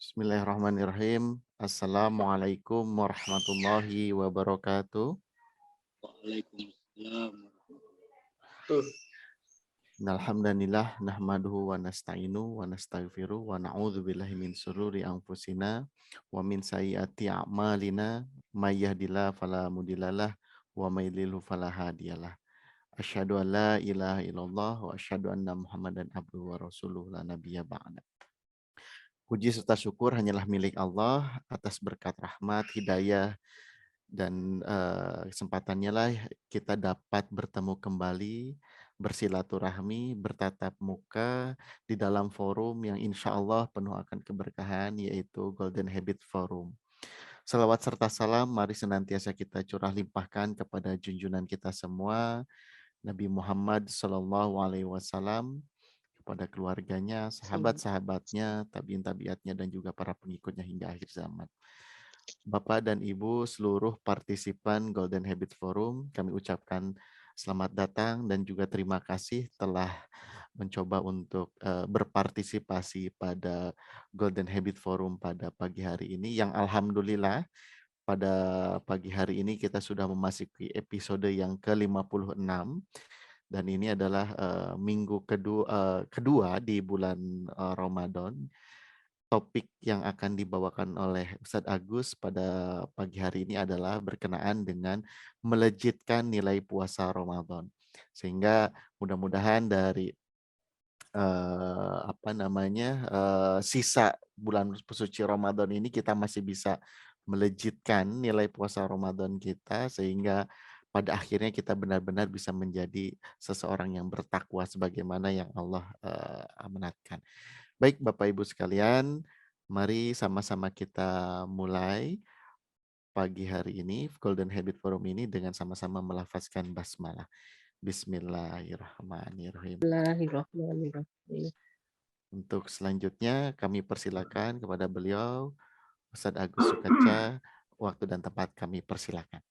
Bismillahirrahmanirrahim. Assalamualaikum warahmatullahi wabarakatuh. Waalaikumsalam. Alhamdulillah nahmaduhu wa nasta'inu wa nastaghfiru wa na'udzu billahi min syururi anfusina wa min sayyiati a'malina may yahdihillahu fala mudhillalah wa may yudhlil fala hadiyalah. Asyhadu an la ilaha illallah wa asyhadu anna Muhammadan abduhu wa rasuluhu la nabiyya ba'da. Puji serta syukur hanyalah milik Allah atas berkat rahmat, hidayah, dan kesempatannya lah kita dapat bertemu kembali, bersilaturahmi, bertatap muka di dalam forum yang insya Allah penuh akan keberkahan, yaitu Golden Habit Forum. Salawat serta salam mari senantiasa kita curah limpahkan kepada junjungan kita semua, Nabi Muhammad SAW, kepada keluarganya, sahabat-sahabatnya, tabiin-tabiatnya, dan juga para pengikutnya hingga akhir zaman. Bapak dan Ibu seluruh partisipan Golden Habit Forum, kami ucapkan selamat datang dan juga terima kasih telah mencoba untuk berpartisipasi pada Golden Habit Forum pada pagi hari ini, yang alhamdulillah pada pagi hari ini kita sudah memasuki episode yang ke-56. Dan ini adalah minggu kedua di bulan Ramadan. Topik yang akan dibawakan oleh Ustadz Agus pada pagi hari ini adalah berkenaan dengan melejitkan nilai puasa Ramadan. Sehingga mudah-mudahan dari sisa bulan suci Ramadan ini kita masih bisa melejitkan nilai puasa Ramadan kita, sehingga pada akhirnya kita benar-benar bisa menjadi seseorang yang bertakwa sebagaimana yang Allah amanatkan. Baik Bapak Ibu sekalian, mari sama-sama kita mulai pagi hari ini Golden Habit Forum ini dengan sama-sama melafazkan basmalah. Bismillahirrahmanirrahim. Bismillahirrahmanirrahim. Untuk selanjutnya kami persilakan kepada beliau Ustadz Agus Sukaca, waktu dan tempat kami persilakan.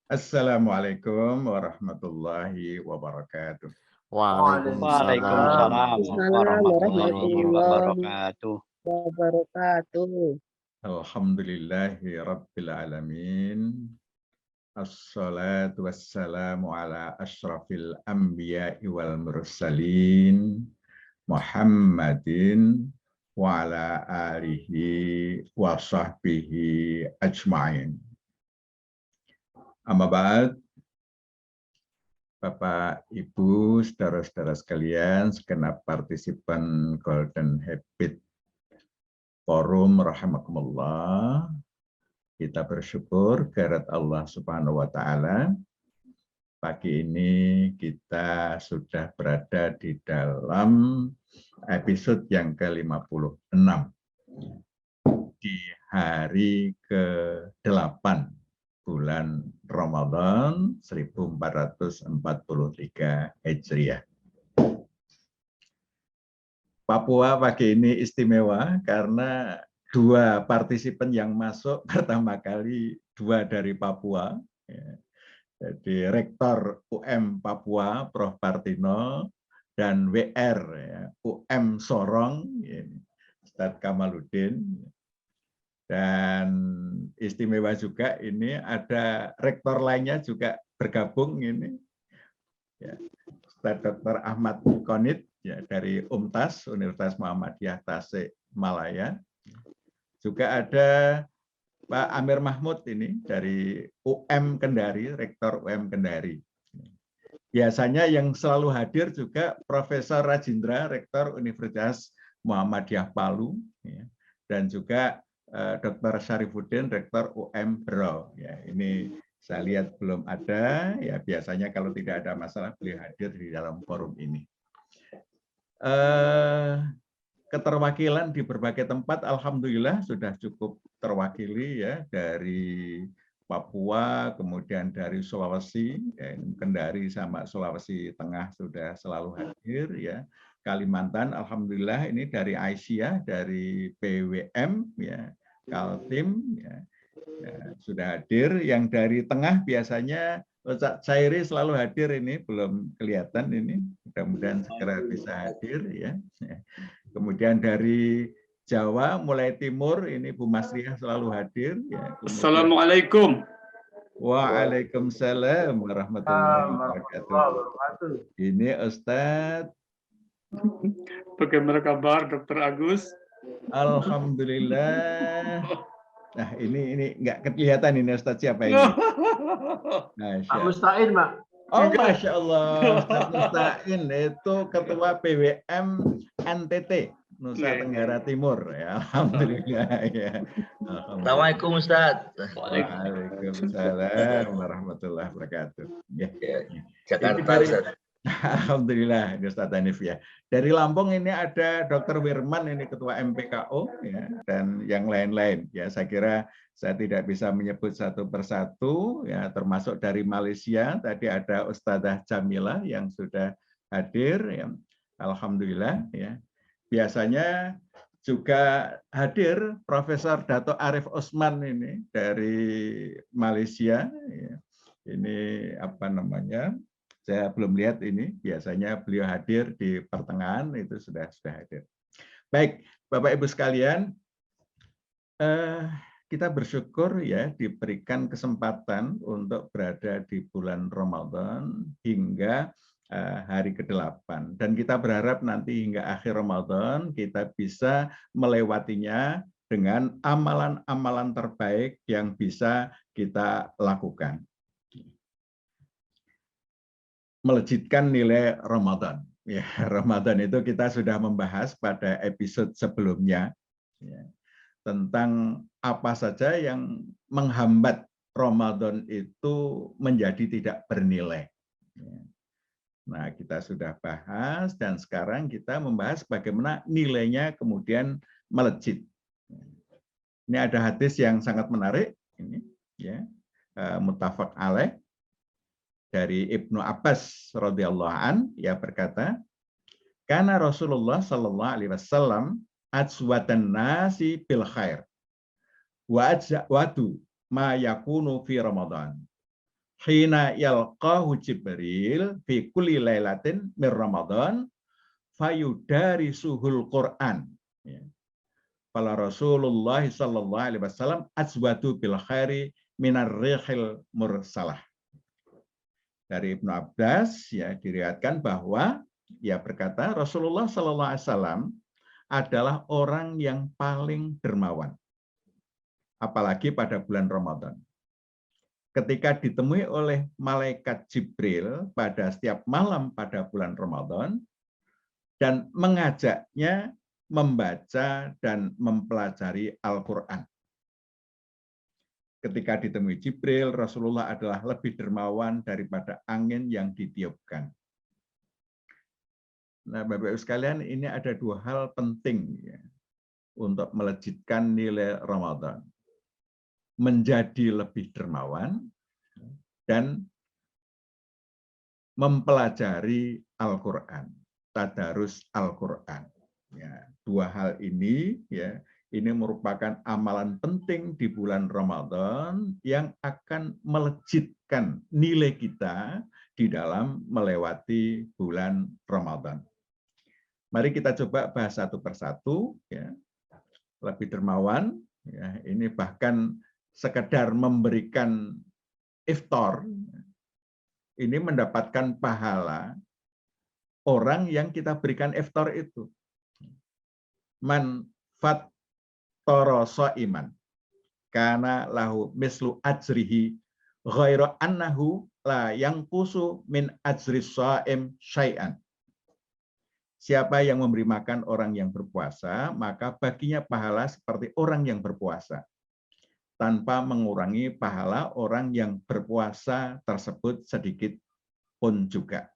Assalamualaikum warahmatullahi wabarakatuh. Waalaikumsalam warahmatullahi wabarakatuh. Alhamdulillahi rabbil alamin. Assalatu wassalamu ala asyrafil anbiya'i wal mursalin Muhammadin wa ala alihi wa sahbihi ajma'in. Amma ba'd. Bapak, Ibu, saudara-saudara sekalian, segenap partisipan Golden Habit Forum rahimakumullah. Kita bersyukur kehadirat Allah Subhanahu wa taala. Pagi ini kita sudah berada di dalam episode yang ke-56 di hari ke-8 bulan Ramadan 1443 Hijriah. Papua pagi ini istimewa karena dua partisipan yang masuk pertama kali dua dari Papua. Jadi Rektor UM Papua Prof. Partino dan WR UM Sorong Ustadz Kamaluddin. Dan istimewa juga ini ada rektor lainnya juga bergabung ini, ya, Ustadz Dr. Ahmad Konit ya, dari UMTAS Universitas Muhammadiyah Tasikmalaya. Juga ada Pak Amir Mahmud ini dari UM Kendari, rektor UM Kendari. Biasanya yang selalu hadir juga Profesor Rajindra, rektor Universitas Muhammadiyah Palu, ya, dan juga Dr. Syarifuddin, Rektor UM Bro. Ya, ini saya lihat belum ada. Ya, biasanya kalau tidak ada masalah beliau hadir di dalam forum ini. Keterwakilan di berbagai tempat, alhamdulillah sudah cukup terwakili ya, dari Papua, kemudian dari Sulawesi, ya, Kendari sama Sulawesi Tengah sudah selalu hadir ya. Kalimantan, alhamdulillah ini dari Aisyah, dari PWM, ya, Kaltim, ya, sudah hadir. Yang dari tengah biasanya Ustaz Cairi selalu hadir, ini belum kelihatan ini. Mudah-mudahan segera bisa hadir ya. Kemudian dari Jawa mulai timur ini Bu Masriah selalu hadir ya. Assalamualaikum. Waalaikumsalam warahmatullahi wabarakatuh. Ini Ustadz. Bagaimana kabar Dr. Agus? Alhamdulillah. Nah ini nggak kelihatan ini Ustadz siapa ini? Pak Mustain, Pak. Oh, Masya Allah. Ustadz Mustain itu Ketua PWM NTT. Nusa Tenggara Timur ya, alhamdulillah ya. Assalamualaikum Ustaz. Waalaikumsalam warahmatullahi wabarakatuh. Ya. Jakarta Ustaz. Alhamdulillah Ustaz Hanif ya. Dari Lampung ini ada Dr. Wirman ini Ketua MPKO ya, dan yang lain-lain ya. Saya kira saya tidak bisa menyebut satu persatu ya, termasuk dari Malaysia tadi ada Ustadzah Jamila yang sudah hadir ya. Alhamdulillah ya. Biasanya juga hadir Profesor Dato Arif Osman ini dari Malaysia. Ini apa namanya? Saya belum lihat ini. Biasanya beliau hadir di pertengahan itu sudah hadir. Baik, Bapak Ibu sekalian, kita bersyukur ya diberikan kesempatan untuk berada di bulan Ramadan hingga hari ke-8 dan kita berharap nanti hingga akhir Ramadan kita bisa melewatinya dengan amalan-amalan terbaik yang bisa kita lakukan. Melejitkan nilai Ramadan. Ya, Ramadan itu kita sudah membahas pada episode sebelumnya ya, tentang apa saja yang menghambat Ramadan itu menjadi tidak bernilai. Ya. Nah, kita sudah bahas dan sekarang kita membahas bagaimana nilainya kemudian melejit. Ini ada hadis yang sangat menarik ini ya, muttafaq alaih dari Ibnu Abbas radhiyallahu an ia berkata, "Kana Rasulullah sallallahu alaihi wasallam ajwadan nasi bil khair wa ajwadu ma yakunu fi Ramadan. Hina yalqahu Jibril fi kulli lailatin min Ramadan fayudari suhul Quran." Fala Rasulullah sallallahu alaihi wasallam azwadu bil khairi minar rihil mursalah. Dari Ibnu Abbas ya diriwayatkan bahwa ia berkata Rasulullah sallallahu alaihi wasallam adalah orang yang paling dermawan. Apalagi pada bulan Ramadan. Ketika ditemui oleh malaikat Jibril pada setiap malam pada bulan Ramadan dan mengajaknya membaca dan mempelajari Al-Quran. Ketika ditemui Jibril, Rasulullah adalah lebih dermawan daripada angin yang ditiupkan. Nah, Bapak-Ibu sekalian, ini ada dua hal penting ya, untuk melejitkan nilai Ramadan. Menjadi lebih dermawan dan mempelajari Al-Quran, tadarus Al-Quran. Ya, dua hal ini ya, ini merupakan amalan penting di bulan Ramadan yang akan melejitkan nilai kita di dalam melewati bulan Ramadan. Mari kita coba bahas satu persatu ya. Lebih dermawan ya, ini bahkan sekedar memberikan iftar ini mendapatkan pahala orang yang kita berikan iftar itu. Man fattara shaiman kana lahu mislu ajrihi ghairu annahu la yanqusu min ajri shaim syai'an. Siapa yang memberi makan orang yang berpuasa, maka baginya pahala seperti orang yang berpuasa, tanpa mengurangi pahala orang yang berpuasa tersebut sedikit pun juga.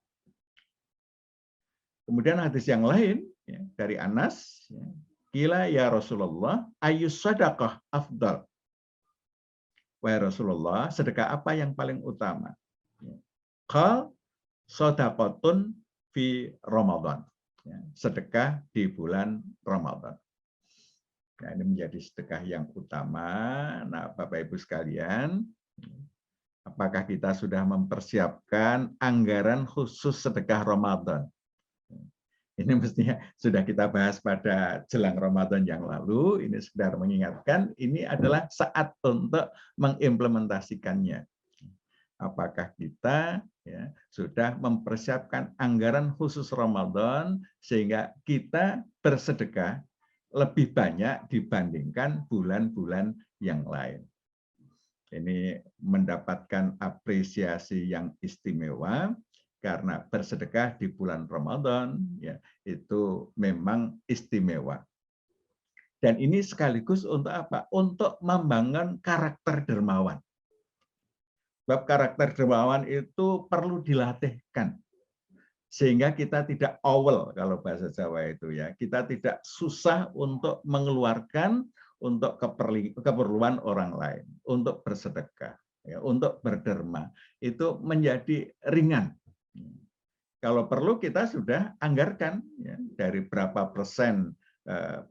Kemudian hadis yang lain ya, dari Anas, ya, qila ya Rasulullah, ayyus sadaqah afdal. Wahai Rasulullah, sedekah apa yang paling utama? Qal shadaqatun fi Ramadan. Ya, sedekah di bulan Ramadan. Nah, ini menjadi sedekah yang utama. Nah, Bapak Ibu sekalian, apakah kita sudah mempersiapkan anggaran khusus sedekah Ramadan? Ini mestinya sudah kita bahas pada jelang Ramadan yang lalu. Ini sekedar mengingatkan, ini adalah saat untuk mengimplementasikannya. Apakah kita ya, sudah mempersiapkan anggaran khusus Ramadan sehingga kita bersedekah lebih banyak dibandingkan bulan-bulan yang lain. Ini mendapatkan apresiasi yang istimewa karena bersedekah di bulan Ramadan ya, itu memang istimewa. Dan ini sekaligus untuk apa? Untuk membangun karakter dermawan. Sebab karakter dermawan itu perlu dilatihkan sehingga kita tidak awel kalau bahasa Jawa itu ya. Kita tidak susah untuk mengeluarkan untuk keperluan orang lain, untuk bersedekah, ya, untuk berderma. Itu menjadi ringan. Kalau perlu kita sudah anggarkan ya, dari berapa persen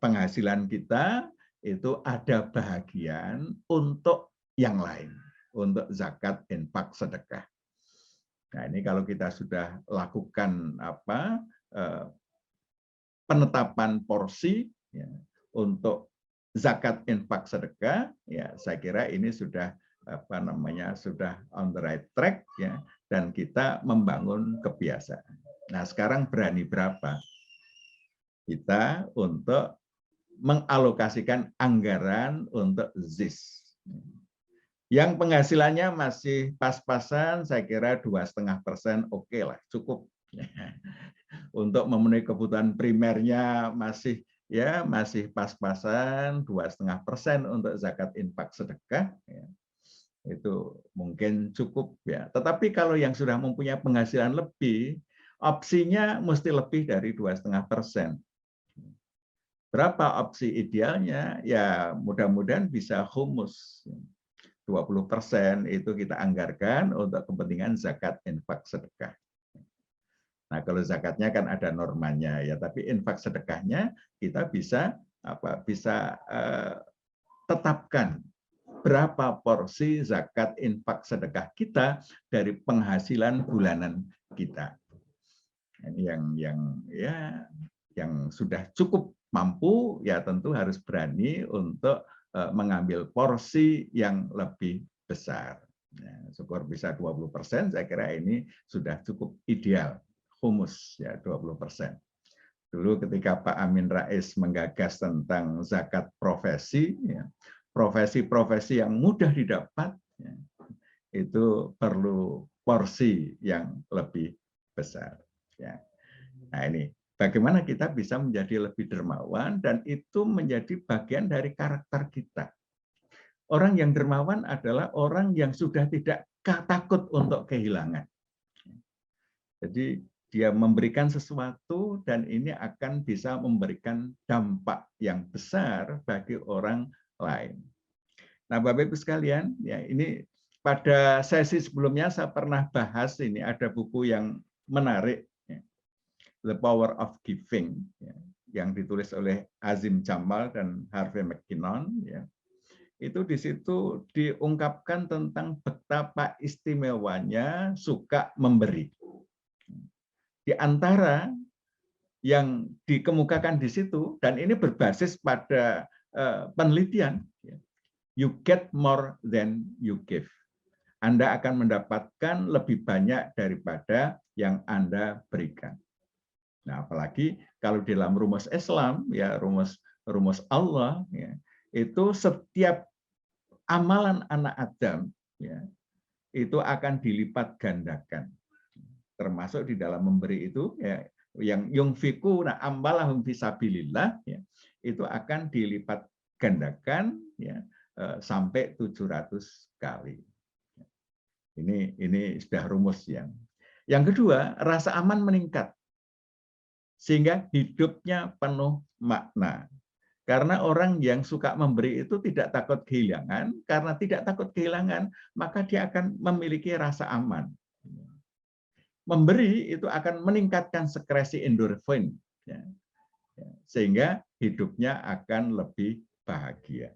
penghasilan kita itu ada bahagian untuk yang lain. Untuk zakat, infak, sedekah. Nah, ini kalau kita sudah lakukan penetapan porsi ya, untuk zakat, infak, sedekah, ya saya kira ini sudah sudah on the right track ya, dan kita membangun kebiasaan. Nah, sekarang berani berapa kita untuk mengalokasikan anggaran untuk ZIS. Yang penghasilannya masih pas-pasan, saya kira 2,5% oke lah, cukup. Untuk memenuhi kebutuhan primernya masih pas-pasan, 2,5% untuk zakat, infak, sedekah. Ya. Itu mungkin cukup ya. Tetapi kalau yang sudah mempunyai penghasilan lebih, opsinya mesti lebih dari 2,5%. Berapa opsi idealnya? Ya mudah-mudahan bisa humus. 20% itu kita anggarkan untuk kepentingan zakat, infak, sedekah. Nah, kalau zakatnya kan ada normanya ya, tapi infak sedekahnya kita bisa tetapkan berapa porsi zakat, infak, sedekah kita dari penghasilan bulanan kita. Ini yang sudah cukup mampu ya tentu harus berani untuk mengambil porsi yang lebih besar. Ya, syukur bisa 20%, saya kira ini sudah cukup ideal. Humus ya 20%. Dulu ketika Pak Amin Rais menggagas tentang zakat profesi, ya, profesi-profesi yang mudah didapat, ya, itu perlu porsi yang lebih besar. Ya. Nah ini. Bagaimana kita bisa menjadi lebih dermawan dan itu menjadi bagian dari karakter kita. Orang yang dermawan adalah orang yang sudah tidak takut untuk kehilangan. Jadi dia memberikan sesuatu dan ini akan bisa memberikan dampak yang besar bagi orang lain. Nah, Bapak Ibu sekalian, ya ini pada sesi sebelumnya saya pernah bahas ini ada buku yang menarik. The Power of Giving, ya, yang ditulis oleh Azim Jamal dan Harvey McKinnon. Ya. Itu di situ diungkapkan tentang betapa istimewanya suka memberi. Di antara yang dikemukakan di situ, dan ini berbasis pada penelitian, ya, you get more than you give. Anda akan mendapatkan lebih banyak daripada yang Anda berikan. Nah, apalagi kalau di dalam rumus Islam, ya rumus Allah, ya, itu setiap amalan anak Adam, ya, itu akan dilipat gandakan. Termasuk di dalam memberi itu, ya, yang yungfiku, nah ambalahum fisabilillah, ya, itu akan dilipat gandakan, ya, sampai 700 kali. Ini sudah rumus yang. Yang kedua, rasa aman meningkat. Sehingga hidupnya penuh makna. Karena orang yang suka memberi itu tidak takut kehilangan, karena tidak takut kehilangan, maka dia akan memiliki rasa aman. Memberi itu akan meningkatkan sekresi endorfin, ya, sehingga hidupnya akan lebih bahagia.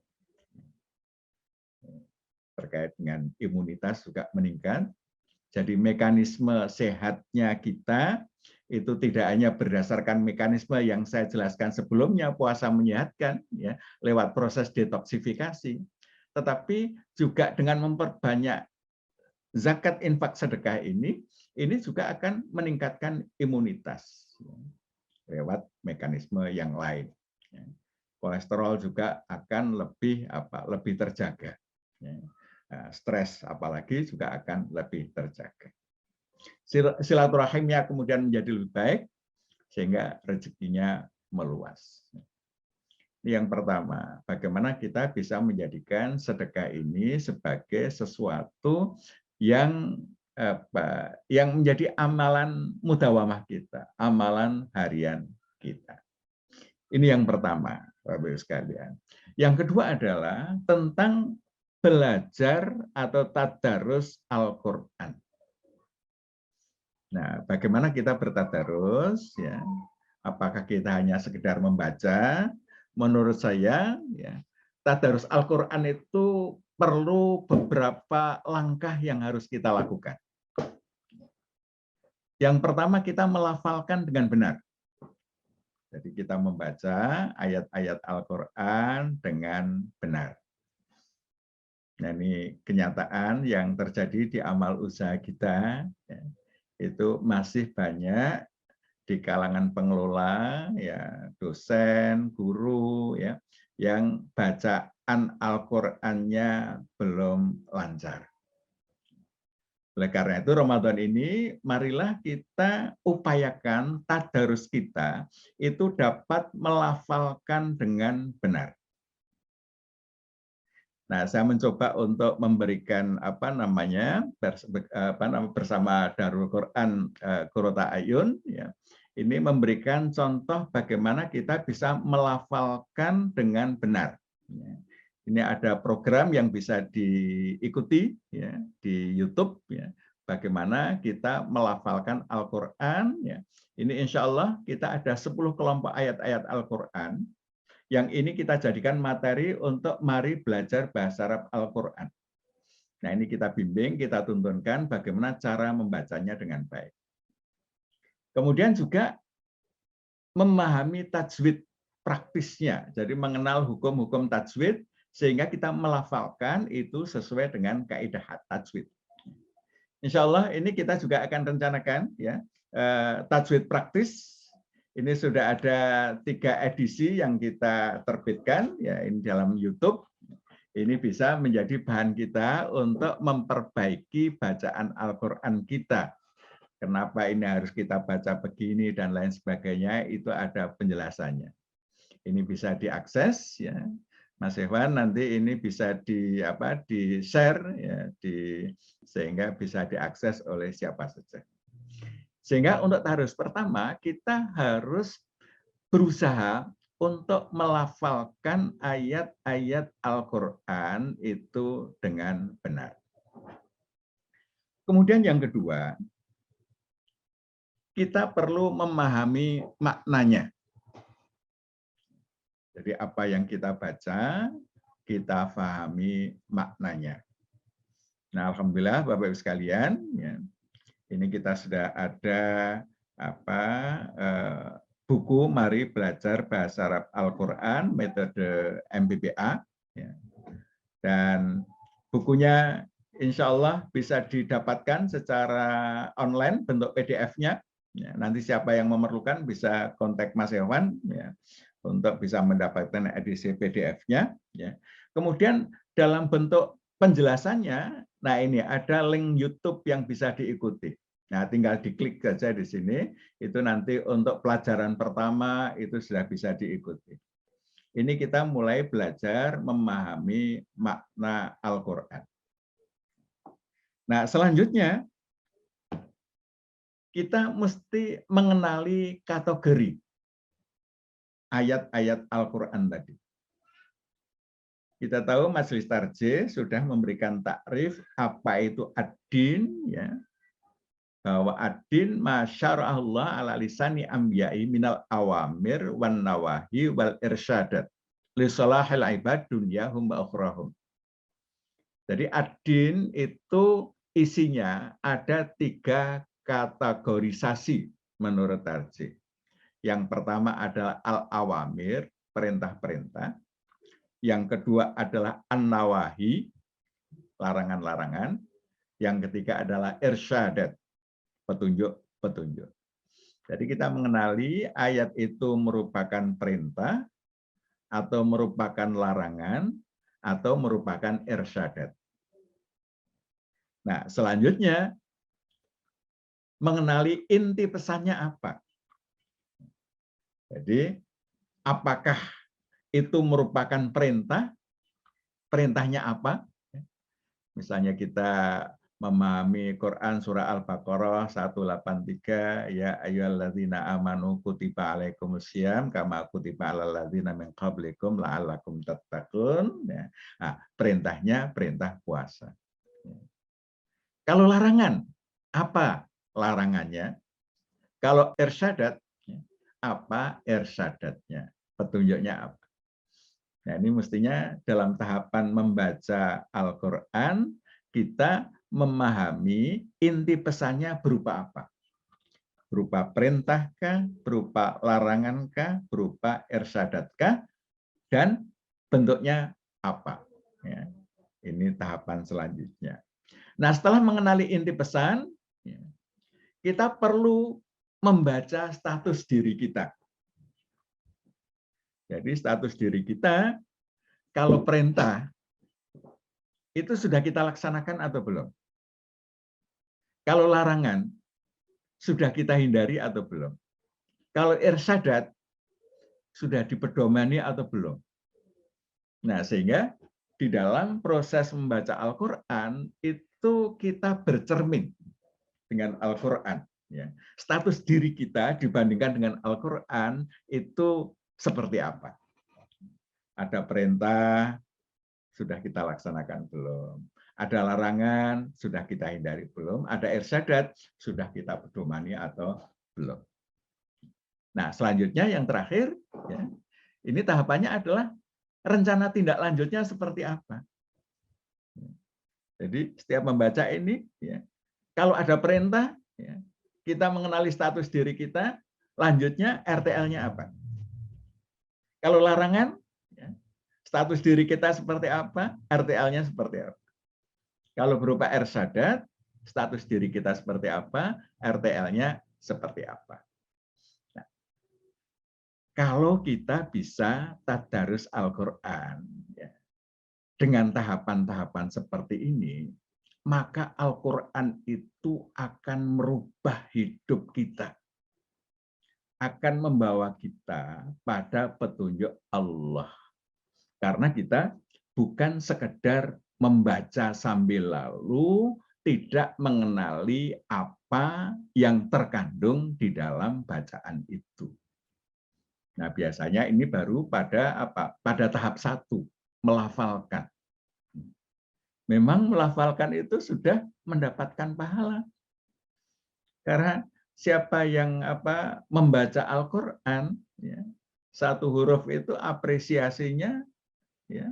Terkait dengan imunitas juga meningkat. Jadi mekanisme sehatnya kita itu tidak hanya berdasarkan mekanisme yang saya jelaskan sebelumnya, puasa menyehatkan ya lewat proses detoksifikasi, tetapi juga dengan memperbanyak zakat, infak, sedekah ini juga akan meningkatkan imunitas ya, lewat mekanisme yang lain. Ya. Kolesterol juga akan lebih terjaga. Ya. Nah, stres apalagi juga akan lebih terjaga. Silaturahimnya kemudian menjadi lebih baik sehingga rezekinya meluas. Ini yang pertama, bagaimana kita bisa menjadikan sedekah ini sebagai sesuatu yang menjadi amalan mudawamah kita, amalan harian kita. Ini yang pertama, Bapak Ibu sekalian. Yang kedua adalah tentang belajar atau tadarus Al-Qur'an. Nah, bagaimana kita bertadarus ya? Apakah kita hanya sekedar membaca? Menurut saya ya, tadarus Al-Qur'an itu perlu beberapa langkah yang harus kita lakukan. Yang pertama, kita melafalkan dengan benar. Jadi kita membaca ayat-ayat Al-Qur'an dengan benar. Nah, ini kenyataan yang terjadi di amal usaha kita ya. Itu masih banyak di kalangan pengelola, ya dosen, guru, ya yang bacaan Al-Qur'annya belum lancar. Oleh karena itu Ramadan ini marilah kita upayakan tadarus kita itu dapat melafalkan dengan benar. Nah, saya mencoba untuk memberikan bersama Darul Quran Qurrata Ayun ya. Ini memberikan contoh bagaimana kita bisa melafalkan dengan benar. Ya. Ini ada program yang bisa diikuti ya di YouTube ya. Bagaimana kita melafalkan Al-Qur'an ya. Ini insya Allah kita ada 10 kelompok ayat-ayat Al-Qur'an. Yang ini kita jadikan materi untuk mari belajar bahasa Arab Al-Qur'an. Nah, ini kita bimbing, kita tuntunkan bagaimana cara membacanya dengan baik. Kemudian juga memahami tajwid praktisnya. Jadi mengenal hukum-hukum tajwid sehingga kita melafalkan itu sesuai dengan kaidah tajwid. Insya Allah ini kita juga akan rencanakan ya tajwid praktis. Ini sudah ada 3 edisi yang kita terbitkan ya ini dalam YouTube. Ini bisa menjadi bahan kita untuk memperbaiki bacaan Al-Qur'an kita. Kenapa ini harus kita baca begini dan lain sebagainya itu ada penjelasannya. Ini bisa diakses ya. Mas Evan nanti ini bisa di-share ya sehingga bisa diakses oleh siapa saja. Sehingga untuk tadarus pertama kita harus berusaha untuk melafalkan ayat-ayat Al-Qur'an itu dengan benar. Kemudian yang kedua, kita perlu memahami maknanya. Jadi apa yang kita baca, kita pahami maknanya. Nah, alhamdulillah Bapak Ibu sekalian, ya, ini kita sudah ada buku Mari Belajar Bahasa Arab Al-Qur'an metode MBBA ya. Dan bukunya insya Allah bisa didapatkan secara online bentuk PDF-nya ya. Nanti siapa yang memerlukan bisa kontak Mas Evan ya, untuk bisa mendapatkan edisi PDF-nya ya. Kemudian dalam bentuk penjelasannya, nah ini ada link YouTube yang bisa diikuti. Nah, tinggal diklik saja di sini, itu nanti untuk pelajaran pertama itu sudah bisa diikuti. Ini kita mulai belajar memahami makna Al-Qur'an. Nah, selanjutnya kita mesti mengenali kategori ayat-ayat Al-Qur'an tadi. Kita tahu Majelis Tarjih sudah memberikan takrif apa itu ad-din ya. Bahwa ad-din ma syara'allah ala lisani anbiya'i minal awamir wan nawahi wal irsyadat li salahil ibad dunyahum wa ukhrahum. Jadi ad-din itu isinya ada 3 kategorisasi menurut tarjih. Yang pertama adalah al-awamir, perintah-perintah. Yang kedua adalah an-nawahi, larangan-larangan. Yang ketiga adalah irsyadat, petunjuk-petunjuk. Jadi kita mengenali ayat itu merupakan perintah, atau merupakan larangan, atau merupakan irsyadat. Nah, selanjutnya, mengenali inti pesannya apa. Jadi, apakah itu merupakan perintah? Perintahnya apa? Misalnya kita memahami Quran surah Al-Baqarah 183, ya ayyuhalladzina amanu kutiba alaikumusiyam kama kutiba alal ladzina min qablikum la'allakum tattaqun. Nah, perintahnya perintah puasa. Kalau larangan, apa larangannya? Kalau irsyadat, apa irsyadatnya? Petunjuknya apa? Nah, ini mestinya dalam tahapan membaca Al-Quran, kita memahami inti pesannya berupa apa? Berupa perintahkah, berupa larangankah, berupa irsyadatkah, dan bentuknya apa? Ya, ini tahapan selanjutnya. Nah, setelah mengenali inti pesan, kita perlu membaca status diri kita. Jadi status diri kita, kalau perintah, itu sudah kita laksanakan atau belum? Kalau larangan, sudah kita hindari atau belum? Kalau irsyadat, sudah dipedomani atau belum? Nah, sehingga di dalam proses membaca Al-Quran, itu kita bercermin dengan Al-Quran. Status diri kita dibandingkan dengan Al-Quran, itu seperti apa? Ada perintah, sudah kita laksanakan belum? Ada larangan, sudah kita hindari belum? Ada irsyadat, sudah kita pedomani atau belum? Nah, selanjutnya yang terakhir, ya, ini tahapannya adalah rencana tindak lanjutnya seperti apa? Jadi setiap membaca ini, ya, kalau ada perintah, ya, kita mengenali status diri kita, lanjutnya RTL-nya apa? Kalau larangan, ya, status diri kita seperti apa, RTL-nya seperti apa? Kalau berupa irsyadat, status diri kita seperti apa, RTL-nya seperti apa? Nah, kalau kita bisa tadarus Al-Quran, ya, dengan tahapan-tahapan seperti ini, maka Al-Quran itu akan merubah hidup kita. Akan membawa kita pada petunjuk Allah. Karena kita bukan sekedar membaca sambil lalu, tidak mengenali apa yang terkandung di dalam bacaan itu. Nah, biasanya ini baru pada apa? Pada tahap 1, melafalkan. Memang melafalkan itu sudah mendapatkan pahala. Karena siapa yang membaca Al-Quran, ya, satu huruf itu apresiasinya, ya,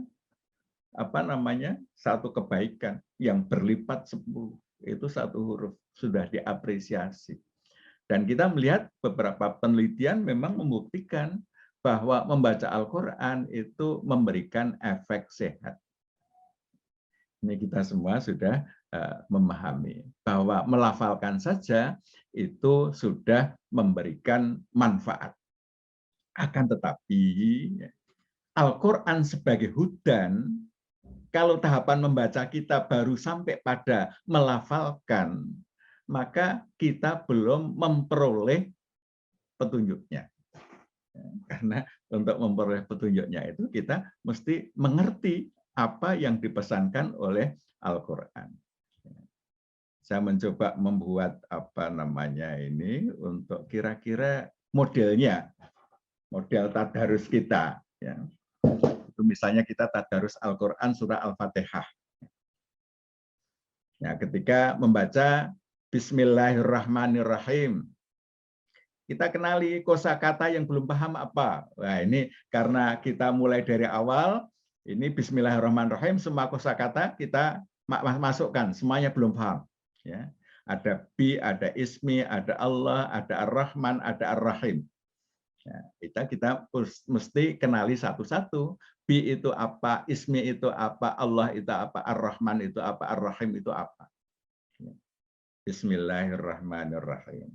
satu kebaikan yang berlipat 10, itu satu huruf sudah diapresiasi. Dan kita melihat beberapa penelitian memang membuktikan bahwa membaca Al-Quran itu memberikan efek sehat. Ini kita semua sudah memahami bahwa melafalkan saja itu sudah memberikan manfaat. Akan tetapi Al-Quran sebagai hudan, kalau tahapan membaca kita baru sampai pada melafalkan, maka kita belum memperoleh petunjuknya. Karena untuk memperoleh petunjuknya itu kita mesti mengerti apa yang dipesankan oleh Al-Quran. Saya mencoba membuat ini untuk kira-kira modelnya, model tadarus kita. Ya. Itu misalnya kita tadarus Al-Quran surah Al-Fatihah. Ya, ketika membaca Bismillahirrahmanirrahim, kita kenali kosakata yang belum paham apa. Nah, ini karena kita mulai dari awal, ini Bismillahirrahmanirrahim, semua kosakata kita masukkan, semuanya belum paham. Ya. Ada Bi, ada Ismi, ada Allah, ada Ar-Rahman, ada Ar-Rahim. Ya, kita mesti kenali satu-satu. Bi itu apa, Ismi itu apa, Allah itu apa, Ar-Rahman itu apa, Ar-Rahim itu apa. Bismillahirrahmanirrahim.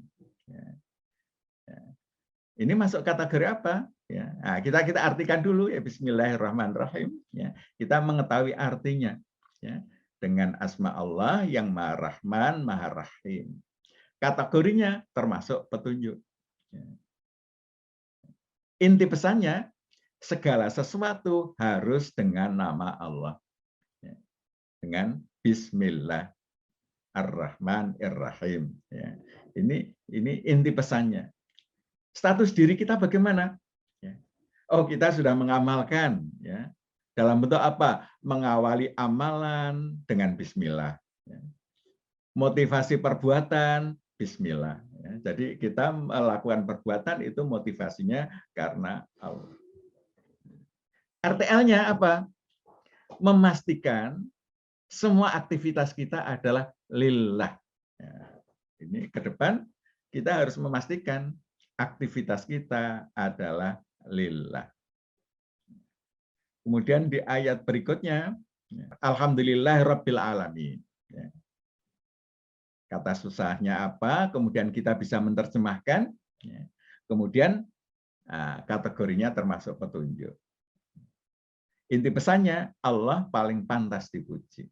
Ya. Ya. Ini masuk kategori apa? Ya. Nah, kita artikan dulu ya, Bismillahirrahmanirrahim. Ya. Kita mengetahui artinya. Ya. Dengan asma Allah yang Maha Rahman, Maha Rahim. Kategorinya termasuk petunjuk. Ya. Inti pesannya, segala sesuatu harus dengan nama Allah. Ya. Dengan Bismillah Ar-Rahman-Ar-Rahim. Ya. Ini inti pesannya. Status diri kita bagaimana? Ya. Oh, kita sudah mengamalkan. Ya. Dalam bentuk apa? Mengawali amalan dengan Bismillah. Ya. Motivasi perbuatan, Bismillah. Ya. Jadi kita melakukan perbuatan itu motivasinya karena Allah. RTL-nya apa? Memastikan semua aktivitas kita adalah lillah. Ya, ini ke depan kita harus memastikan aktivitas kita adalah lillah. Kemudian di ayat berikutnya, Alhamdulillahirabbil alamin. Ya. Kata susahnya apa? Kemudian kita bisa menerjemahkan. Ya. Kemudian kategorinya termasuk petunjuk. Inti pesannya, Allah paling pantas dipuji.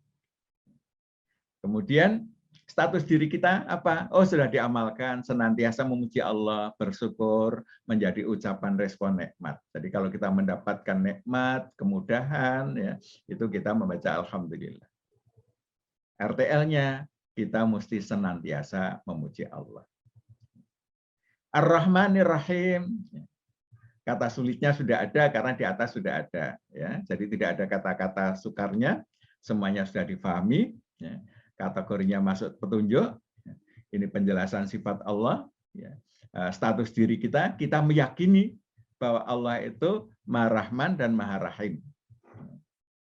Kemudian status diri kita apa? Oh, sudah diamalkan, senantiasa memuji Allah, bersyukur, menjadi ucapan respon nikmat. Jadi kalau kita mendapatkan nikmat, kemudahan, ya, itu kita membaca Alhamdulillah. RTL-nya, kita mesti senantiasa memuji Allah. Ar-Rahmanir-Rahim. Kata sulitnya sudah ada karena di atas sudah ada, ya. Jadi tidak ada kata-kata sukarnya, semuanya sudah difahami. Ya. Kategorinya masuk petunjuk. Ini penjelasan sifat Allah. Ya. Status diri kita meyakini bahwa Allah itu Maha Rahman dan Maha Rahim.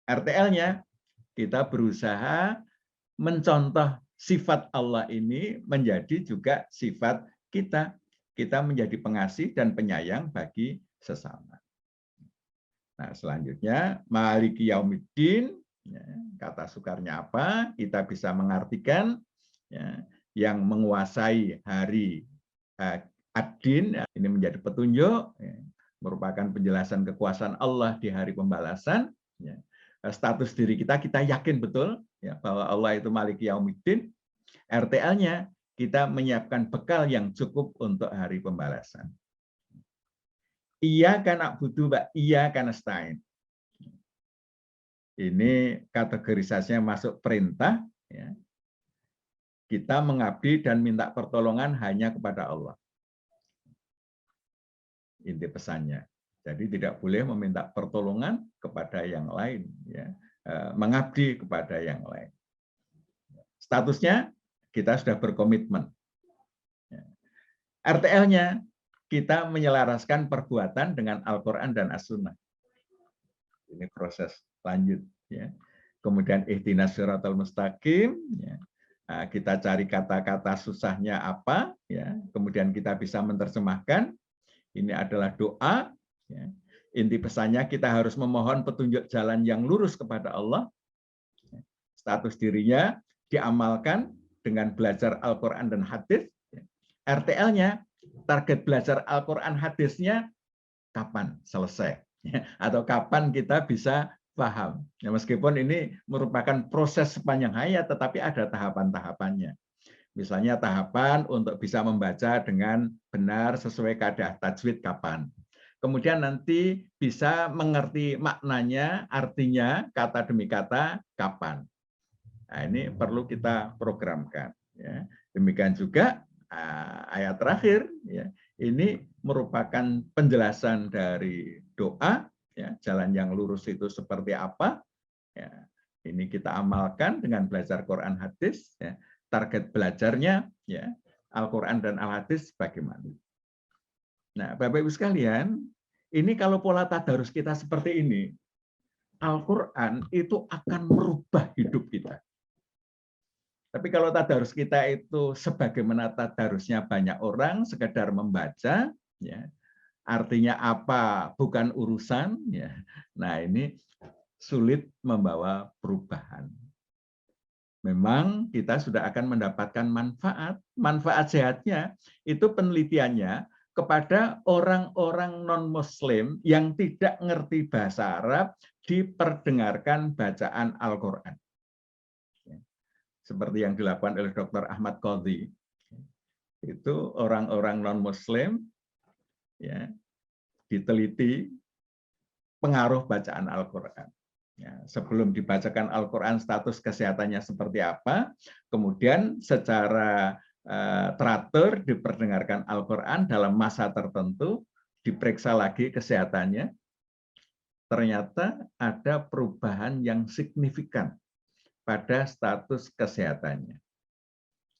RTL-nya kita berusaha mencontoh sifat Allah ini menjadi juga sifat kita. Kita menjadi pengasih dan penyayang bagi sesama. Nah, selanjutnya Maliki Yaumiddin, ya, kata sukarnya apa? Kita bisa mengartikan, ya, yang menguasai hari ad-din, ya, ini menjadi petunjuk, ya, merupakan penjelasan kekuasaan Allah di hari pembalasan. Ya. Status diri kita yakin betul, ya, bahwa Allah itu Maliki Yaumiddin. RTL-nya kita menyiapkan bekal yang cukup untuk hari pembalasan. Iya karena butuh, iya karena stain. Ini kategorisasinya masuk perintah. Ya. Kita mengabdi dan minta pertolongan hanya kepada Allah. Inti pesannya. Jadi tidak boleh meminta pertolongan kepada yang lain. Ya. Mengabdi kepada yang lain. Statusnya kita sudah berkomitmen. Ya. RTL-nya kita menyelaraskan perbuatan dengan Al-Quran dan As-Sunnah. Ini proses lanjut. Ya. Kemudian ihdinas siratal mustaqim. Ya. Nah, kita cari kata-kata susahnya apa. Ya. Kemudian kita bisa menerjemahkan. Ini adalah doa. Ya. Inti pesannya kita harus memohon petunjuk jalan yang lurus kepada Allah. Ya. Status dirinya diamalkan dengan belajar Al-Quran dan hadis. Ya. RTL-nya target belajar Al-Quran hadisnya kapan selesai, atau kapan kita bisa paham. Ya, meskipun ini merupakan proses sepanjang hayat, tetapi ada tahapan-tahapannya. Misalnya tahapan untuk bisa membaca dengan benar sesuai kaidah tajwid kapan. Kemudian nanti bisa mengerti maknanya, artinya, kata demi kata kapan. Nah, ini perlu kita programkan. Ya. Demikian juga ayat terakhir, ya, ini merupakan penjelasan dari doa, ya, jalan yang lurus itu seperti apa. Ya, ini kita amalkan dengan belajar Quran hadis. Ya, target belajarnya, ya, Al-Quran dan Al-Hadis bagaimana. Nah, Bapak Ibu sekalian, ini kalau pola tadarus kita seperti ini, . Al-Quran itu akan merubah hidup kita. Tapi kalau tadarus kita itu sebagaimana tadarusnya banyak orang, sekedar membaca, ya, artinya apa bukan urusan, ya. Nah, ini sulit membawa perubahan. Memang kita sudah akan mendapatkan manfaat. Manfaat sehatnya itu penelitiannya kepada orang-orang non-Muslim yang tidak ngerti bahasa Arab diperdengarkan bacaan Al-Quran. Seperti yang dilakukan oleh Dr. Ahmad Qadhi. Itu orang-orang non-Muslim ya, diteliti pengaruh bacaan Al-Quran. Ya, sebelum dibacakan Al-Quran status kesehatannya seperti apa, kemudian secara teratur diperdengarkan Al-Quran dalam masa tertentu, diperiksa lagi kesehatannya, ternyata ada perubahan yang signifikan pada status kesehatannya.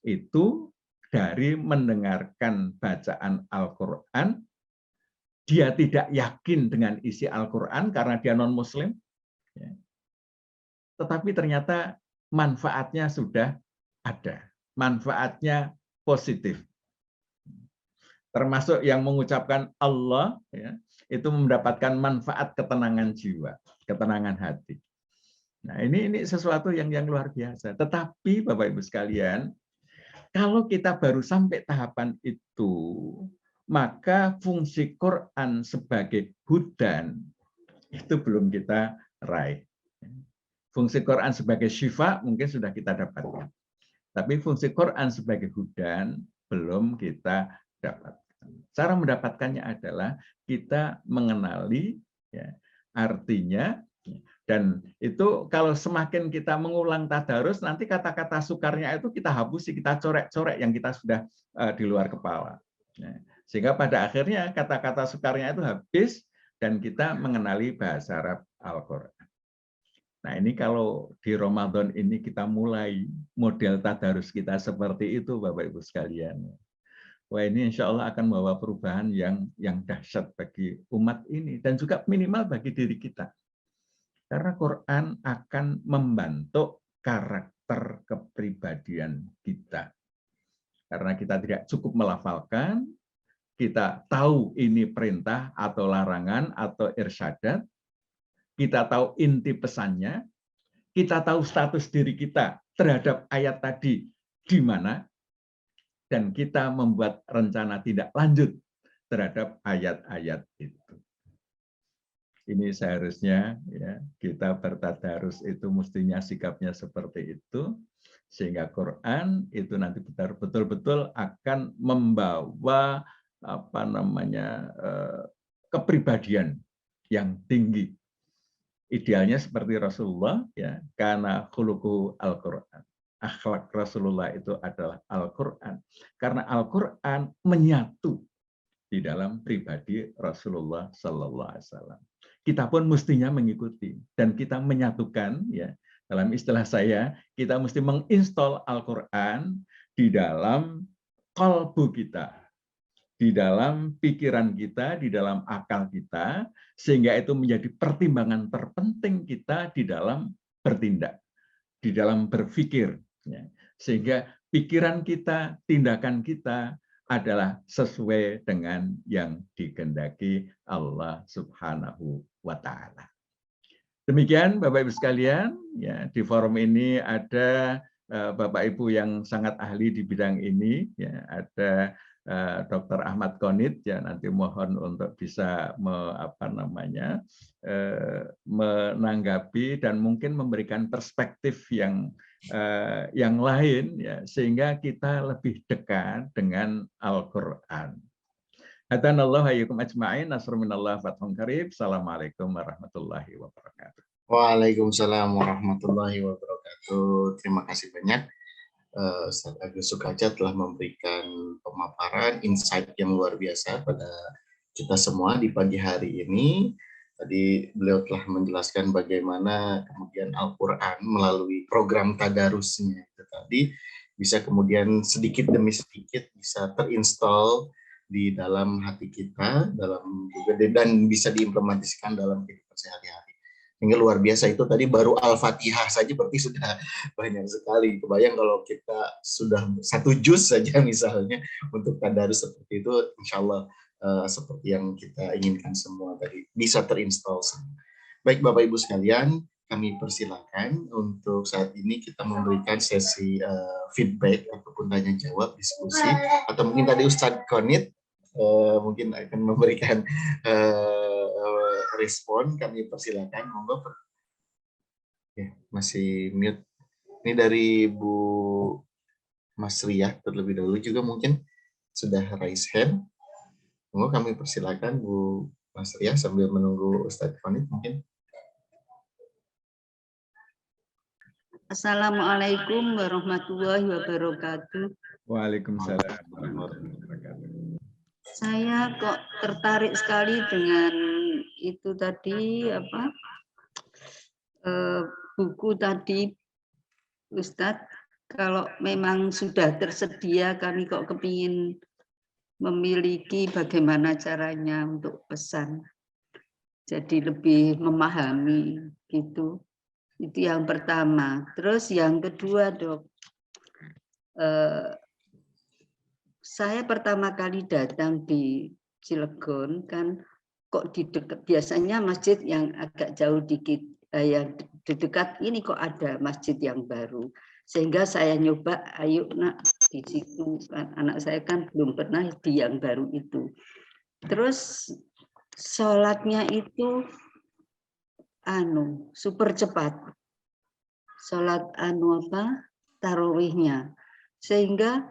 Itu dari mendengarkan bacaan Al-Quran, dia tidak yakin dengan isi Al-Quran karena dia non-Muslim, ya. Tetapi ternyata manfaatnya sudah ada, manfaatnya positif. Termasuk yang mengucapkan Allah, ya, itu mendapatkan manfaat ketenangan jiwa, ketenangan hati. Nah, ini sesuatu yang luar biasa. Tetapi Bapak Ibu sekalian, kalau kita baru sampai tahapan itu, maka fungsi Quran sebagai hudan itu belum kita raih. Fungsi Quran sebagai syifa mungkin sudah kita dapatkan. Tapi fungsi Quran sebagai hudan belum kita dapatkan. Cara mendapatkannya adalah kita mengenali, ya, artinya. Dan itu kalau semakin kita mengulang tadarus, nanti kata-kata sukarnya itu kita hapusi, kita corek-corek yang kita sudah di luar kepala. Sehingga pada akhirnya kata-kata sukarnya itu habis dan kita mengenali bahasa Arab Al-Quran. Nah, ini kalau di Ramadan ini kita mulai model tadarus kita seperti itu, Bapak Ibu sekalian. Wah, ini insya Allah akan membawa perubahan yang dahsyat bagi umat ini dan juga minimal bagi diri kita. Karena Quran akan membentuk karakter kepribadian kita. Karena kita tidak cukup melafalkan, kita tahu ini perintah atau larangan atau irsyadat, kita tahu inti pesannya, kita tahu status diri kita terhadap ayat tadi di mana, dan kita membuat rencana tindak lanjut terhadap ayat-ayat itu. Ini seharusnya ya kita bertadarus itu mestinya sikapnya seperti itu, sehingga Quran itu nanti betul-betul akan membawa kepribadian yang tinggi. Idealnya seperti Rasulullah, ya, karena khuluquhu Al-Quran. Akhlak Rasulullah itu adalah Al-Quran. Karena Al-Quran menyatu di dalam pribadi Rasulullah Sallallahu Alaihi Wasallam. Kita pun mestinya mengikuti dan kita menyatukan, ya, dalam istilah saya, kita mesti menginstall Al-Quran di dalam qalbu kita, di dalam pikiran kita, di dalam akal kita, sehingga itu menjadi pertimbangan terpenting kita di dalam bertindak, di dalam berpikir, ya. Sehingga pikiran kita, tindakan kita adalah sesuai dengan yang dikehendaki Allah Subhanahu wa Ta'ala. Demikian Bapak Ibu sekalian, ya, di forum ini ada Bapak Ibu yang sangat ahli di bidang ini, ya, ada Dr. Ahmad Qanit, ya, nanti mohon untuk bisa menanggapi dan mungkin memberikan perspektif yang lain, ya, sehingga kita lebih dekat dengan Al-Quran. Hadanallahu hayyukum ajma'in, nasrun minallah fathun qarib. Assalamualaikum warahmatullahi wabarakatuh. Waalaikumsalam warahmatullahi wabarakatuh. Terima kasih banyak. Ustaz Agus Sukaja telah memberikan pemaparan, insight yang luar biasa pada kita semua di pagi hari ini. Tadi beliau telah menjelaskan bagaimana kemudian Al-Quran melalui program tadarusnya itu tadi bisa kemudian sedikit demi sedikit bisa terinstall di dalam hati kita, dan bisa diimplementasikan dalam kehidupan sehari-hari. Sehingga luar biasa, itu tadi baru Al-Fatihah saja berarti sudah banyak sekali. Kebayang kalau kita sudah 1 juz saja misalnya untuk tadarus seperti itu, insya Allah seperti yang kita inginkan semua tadi bisa terinstall. Baik Bapak Ibu sekalian, kami persilakan untuk saat ini kita memberikan sesi feedback ataupun tanya jawab, diskusi, atau mungkin tadi Ustadz Konit mungkin akan memberikan respon. Kami persilakan, monggo. Ya, masih mute. Ini dari Bu Masriah terlebih dahulu juga mungkin sudah raise hand. Monggo kami persilakan Bu Masriah sambil menunggu Ustadz Konit mungkin. Assalamualaikum warahmatullahi wabarakatuh. Waalaikumsalam warahmatullahi wabarakatuh. Saya kok tertarik sekali dengan itu tadi buku tadi Ustadz. Kalau memang sudah tersedia, kami kok kepingin memiliki bagaimana caranya untuk pesan. Jadi lebih memahami gitu. Itu yang pertama. Terus yang kedua, Dok. Saya pertama kali datang di Cilegon kan kok di dekat, biasanya masjid yang agak jauh dikit, yang di dekat ini kok ada masjid yang baru, sehingga saya nyoba, ayo nak di situ, kan anak saya kan belum pernah di yang baru itu. Terus sholatnya itu super cepat, sholat tarawihnya, sehingga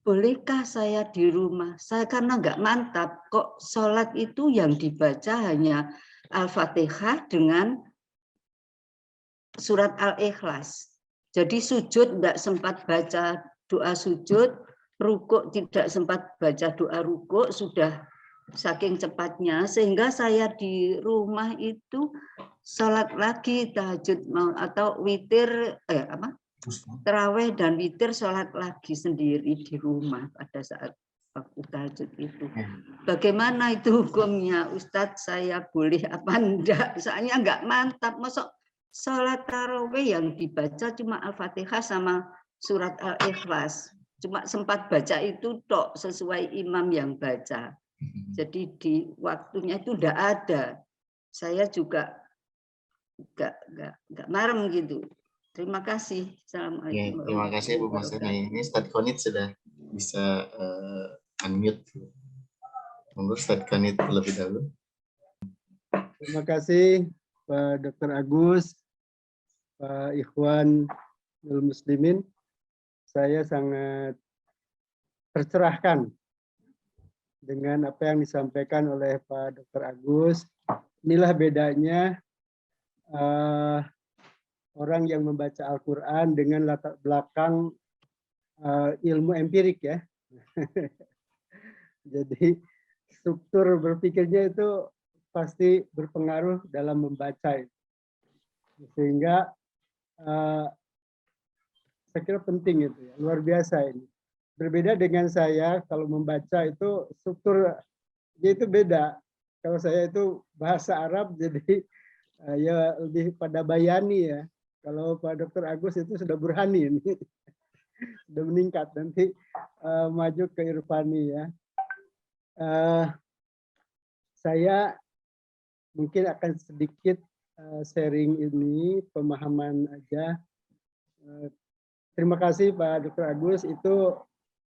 bolehkah saya di rumah? Saya karena nggak mantap, kok sholat itu yang dibaca hanya Al-Fatihah dengan surat Al-Ikhlas. Jadi sujud nggak sempat baca doa sujud, rukuk tidak sempat baca doa rukuk, sudah saking cepatnya, sehingga saya di rumah itu sholat lagi tahajud atau witir, terawih dan witir, sholat lagi sendiri di rumah pada saat waktu tahajud itu. Bagaimana itu hukumnya, Ustadz? Saya boleh apa enggak? Soalnya enggak mantap. Masuk sholat tarawih yang dibaca cuma Al-Fatihah sama surat Al-Ikhlas. Cuma sempat baca itu tok sesuai imam yang baca. Jadi di waktunya itu enggak ada. Saya juga enggak marem gitu. Terima kasih. Assalamualaikum. Ya, terima kasih Bu Mas. Ini Ustadz Konit sudah bisa unmute. Monggo Ustadz Konit terlebih dahulu. Terima kasih Pak Dr. Agus, Pak Ikhwan Muslimin. Saya sangat tercerahkan dengan apa yang disampaikan oleh Pak Dr. Agus. Inilah bedanya orang yang membaca Al-Quran dengan latar belakang ilmu empirik ya. Jadi struktur berpikirnya itu pasti berpengaruh dalam membaca. Sehingga saya kira penting itu ya, luar biasa ini. Berbeda dengan saya, kalau membaca itu strukturnya itu beda. Kalau saya itu bahasa Arab, jadi ya lebih pada bayani ya. Kalau Pak Dr. Agus itu sudah burhani ini, sudah meningkat, nanti maju ke irfani ya. Saya mungkin akan sedikit sharing ini, pemahaman aja. Terima kasih Pak Dr. Agus, itu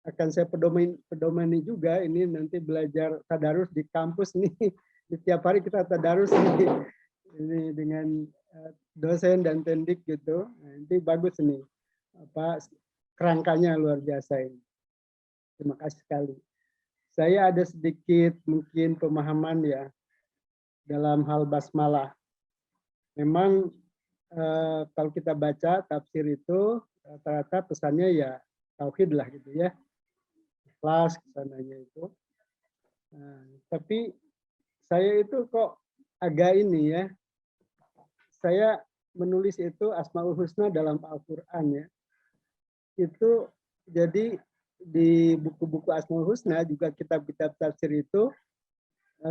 akan saya pedomani juga, ini nanti belajar tadarus di kampus nih, di tiap hari kita tadarus ini dengan dosen dan tendik gitu. Nanti bagus nih, kerangkanya luar biasa ini. Terima kasih sekali. Saya ada sedikit mungkin pemahaman ya dalam hal basmalah. Memang kalau kita baca tafsir itu rata-rata pesannya ya tauhid lah gitu ya, ikhlas kesananya itu. Tapi saya itu kok agak ini ya, saya menulis itu Asmaul Husna dalam Al-Quran ya. Itu jadi di buku-buku Asmaul Husna juga kitab-kitab tafsir itu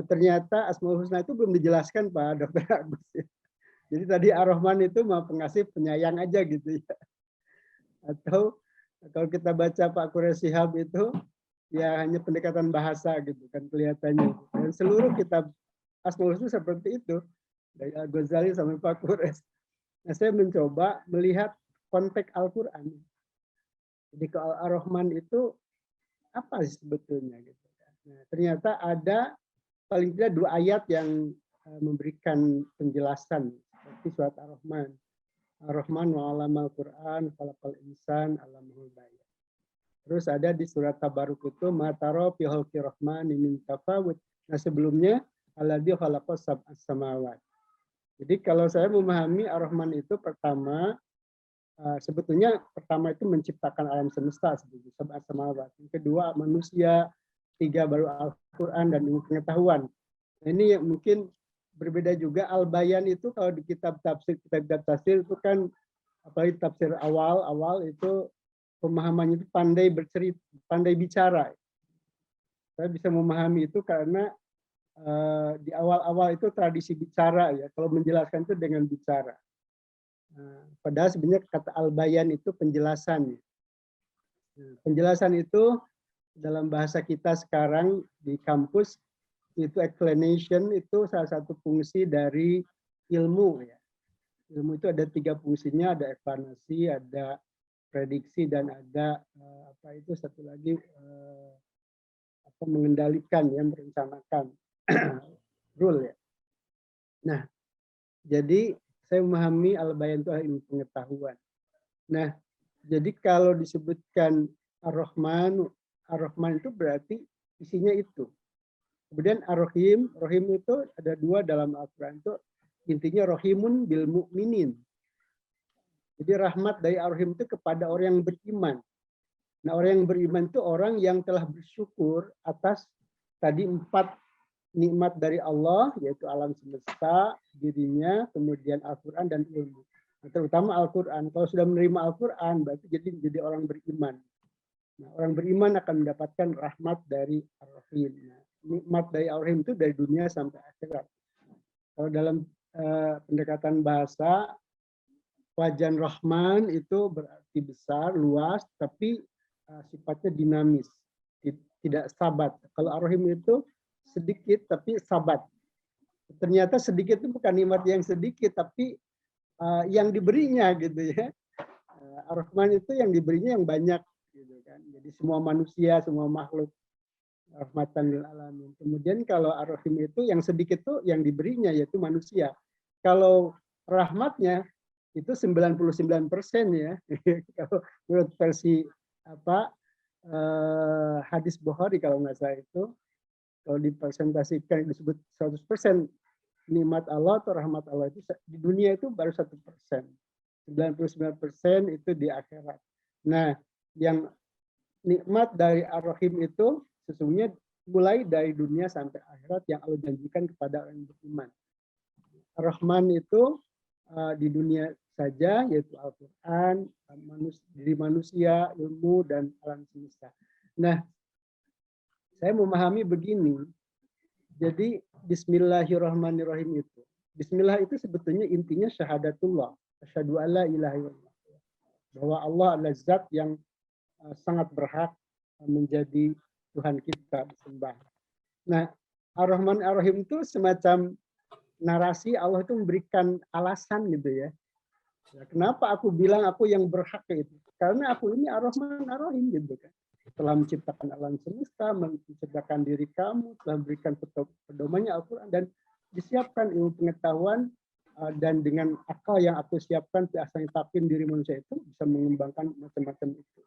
ternyata Asmaul Husna itu belum dijelaskan Pak Dr. Agus. Jadi tadi Ar-Rahman itu Maha Pengasih penyayang aja gitu ya. Atau kalau kita baca Pak Quraish Shihab itu ya hanya pendekatan bahasa gitu kan kelihatannya. Dan seluruh kitab Asmaul Husna seperti itu dari Al-Ghazali sampai Pak Quraish. Nah, saya mencoba melihat konteks Al-Qur'an. Jadi kalau Ar-Rahman itu apa sih sebetulnya gitu kan. Nah, ternyata ada paling tidak 2 ayat yang memberikan penjelasan seperti surat Ar-Rahman. Ar-Rahman wa 'allamal Qur'an khalaqal insan 'allamahul bayan. Terus ada di surat Tabaruk itu mataro fi khalqir rahmani min tafawut. Nah, sebelumnya alladzi khalaqas sab'as samawat. Jadi kalau saya memahami Ar-Rahman itu pertama sebetulnya pertama itu menciptakan alam semesta seperti sab'as samawat. Yang kedua manusia, 3 baru Al-Qur'an dan ilmu pengetahuan. Nah, ini mungkin berbeda juga. Al-Bayan itu kalau di kitab tafsir itu kan apalagi tafsir awal itu pemahamannya itu pandai bercerita, pandai bicara. Saya bisa memahami itu karena di awal-awal itu tradisi bicara ya. Kalau menjelaskan itu dengan bicara. Padahal sebenarnya kata Al-Bayan itu penjelasan. Penjelasan itu dalam bahasa kita sekarang di kampus itu explanation itu salah satu fungsi dari ilmu ya. Ilmu itu ada 3 fungsinya, ada eksplanasi, ada prediksi dan ada apa itu satu lagi mengendalikan ya, merencanakan rule ya. Nah, jadi saya memahami Al-Bayan itu ilmu pengetahuan. Nah, jadi kalau disebutkan Ar-Rahman itu berarti isinya itu. Kemudian Ar-Rahim, Rahim itu ada 2 dalam Al-Quran itu intinya Rahimun bil mu'minin. Jadi rahmat dari Ar-Rahim itu kepada orang yang beriman. Nah, orang yang beriman itu orang yang telah bersyukur atas tadi 4 nikmat dari Allah, yaitu alam semesta, dirinya, kemudian Al-Quran dan ilmu. Nah, terutama Al-Quran. Kalau sudah menerima Al-Quran, berarti jadi orang beriman. Nah, orang beriman akan mendapatkan rahmat dari Ar-Rahim. Nah, nikmat dari Ar-Rahim itu dari dunia sampai akhirat. Kalau dalam pendekatan bahasa, wajan Rahman itu berarti besar, luas, tapi sifatnya dinamis, tidak sabat. Kalau Ar-Rahim itu sedikit tapi sabat. Ternyata sedikit itu bukan nikmat yang sedikit, tapi yang diberinya gitu ya. Ar-Rahman itu yang diberinya yang banyak gitu kan. Jadi semua manusia, semua makhluk rahmatan lil alamin. Kemudian kalau Ar-Rahim itu yang sedikit tuh yang diberinya yaitu manusia. Kalau rahmatnya itu 99% ya. Kalau menurut versi hadis Bukhari kalau nggak salah itu, kalau dipresentasikan disebut 100% nikmat Allah atau rahmat Allah itu di dunia itu baru 1%. 99% itu di akhirat. Nah, yang nikmat dari Ar-Rahim itu sesungguhnya mulai dari dunia sampai akhirat yang Allah janjikan kepada orang yang beriman. Ar-Rahman itu di dunia saja, yaitu Al-Quran, diri manusia, ilmu, dan alam semesta. Nah, saya memahami begini, jadi Bismillahirrahmanirrahim itu. Bismillah itu sebetulnya intinya syahadatullah. Asyhadu alla ilaha illallah. Bahwa Allah adalah zat yang sangat berhak menjadi Tuhan kita disembah. Nah, Ar-Rahman Ar-Rahim itu semacam narasi Allah itu memberikan alasan gitu ya. Kenapa aku bilang aku yang berhak itu? Karena aku ini Ar-Rahman Ar-Rahim gitu kan. Telah menciptakan alam semesta, menciptakan diri kamu, telah memberikan pedomannya Al-Quran dan disiapkan ilmu pengetahuan dan dengan akal yang aku siapkan biasanya tapin diri manusia itu bisa mengembangkan macam-macam itu.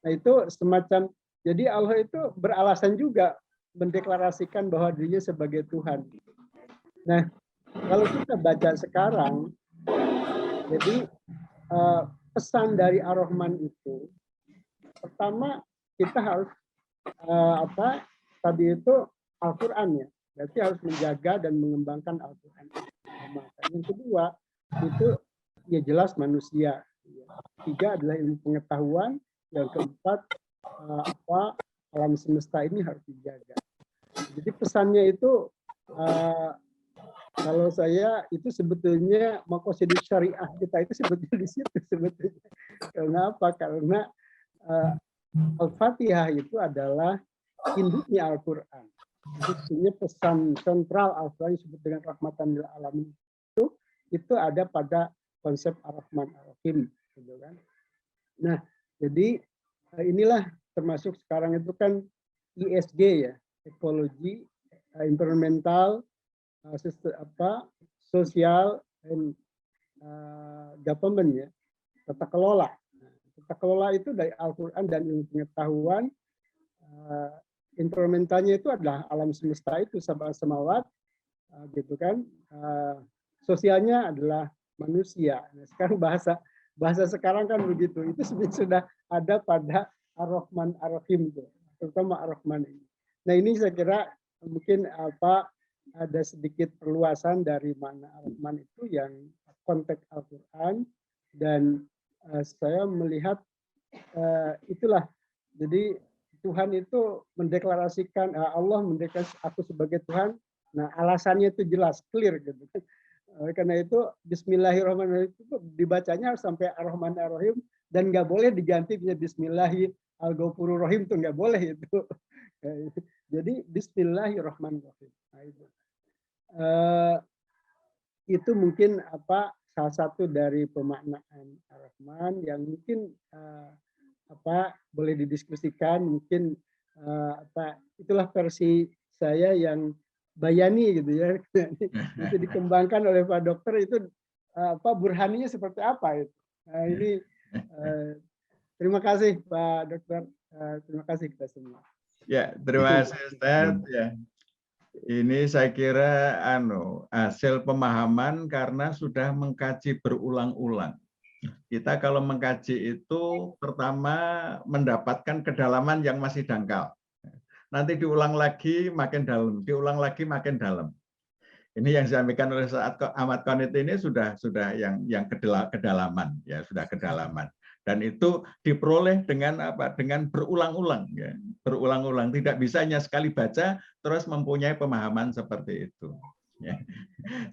Nah, itu semacam jadi Allah itu beralasan juga mendeklarasikan bahwa dirinya sebagai Tuhan. Nah, kalau kita baca sekarang, jadi pesan dari Ar-Rahman itu, pertama kita harus tadi itu Al-Quran ya, berarti harus menjaga dan mengembangkan Al-Quran. Yang kedua itu ya jelas manusia. 3 adalah ilmu pengetahuan. Yang keempat alam semesta ini harus dijaga. Jadi pesannya itu Kalau saya itu sebetulnya maqasidus syariah kita itu sebetulnya di situ sebetulnya. Kenapa? Karena Al-Fatihah itu adalah induknya Al-Quran. Sebetulnya pesan sentral Al-Quran disebut dengan rahmatan lil alamin itu ada pada konsep Ar-Rahman Ar-Rahim, gitu kan. Nah, jadi inilah termasuk sekarang itu kan ESG ya, ekologi, environmental, sosial, dan government ya, tata kelola. Tata kelola itu dari Al-Quran dan ilmu pengetahuan. Environmentalnya itu adalah alam semesta itu, sab'a samawat, gitu kan. Sosialnya adalah manusia. Nah, sekarang bahasa sekarang kan begitu. Itu sebenarnya sudah ada pada Ar-Rahman Ar-Rahim itu, terutama Ar-Rahman ini. Nah, ini saya kira mungkin ada sedikit perluasan dari makna Ar-Rahman itu yang konteks Al-Quran, dan saya melihat itulah. Jadi Tuhan itu mendeklarasikan, Allah mendeklarasikan aku sebagai Tuhan. Nah, alasannya itu jelas, clear gitu. Karena itu Bismillahirrahmanirrahim itu dibacanya harus sampai Ar-Rahman Ar-Rahim, dan nggak boleh diganti Bismillahi Al-Ghafurur Rahim, itu nggak boleh itu. Jadi Bismillahirrahmanirrahim. Nah, itu mungkin salah satu dari pemaknaan Ar-Rahman yang mungkin boleh didiskusikan, mungkin itulah versi saya yang bayani gitu ya. Itu dikembangkan oleh Pak Dokter, itu burhaninya seperti apa itu. Nah, ini terima kasih Pak Dokter, terima kasih kita semua. Ya, terima kasih Ustaz. Ya. Ini saya kira hasil pemahaman karena sudah mengkaji berulang-ulang. Kita kalau mengkaji itu pertama mendapatkan kedalaman yang masih dangkal. Nanti diulang lagi makin dalam, diulang lagi makin dalam. Ini yang disampaikan oleh Ahmad Qanit ini sudah yang kedalaman, ya sudah kedalaman. Dan itu diperoleh dengan dengan berulang-ulang, ya, berulang-ulang. Tidak bisa hanya sekali baca terus mempunyai pemahaman seperti itu. Ya.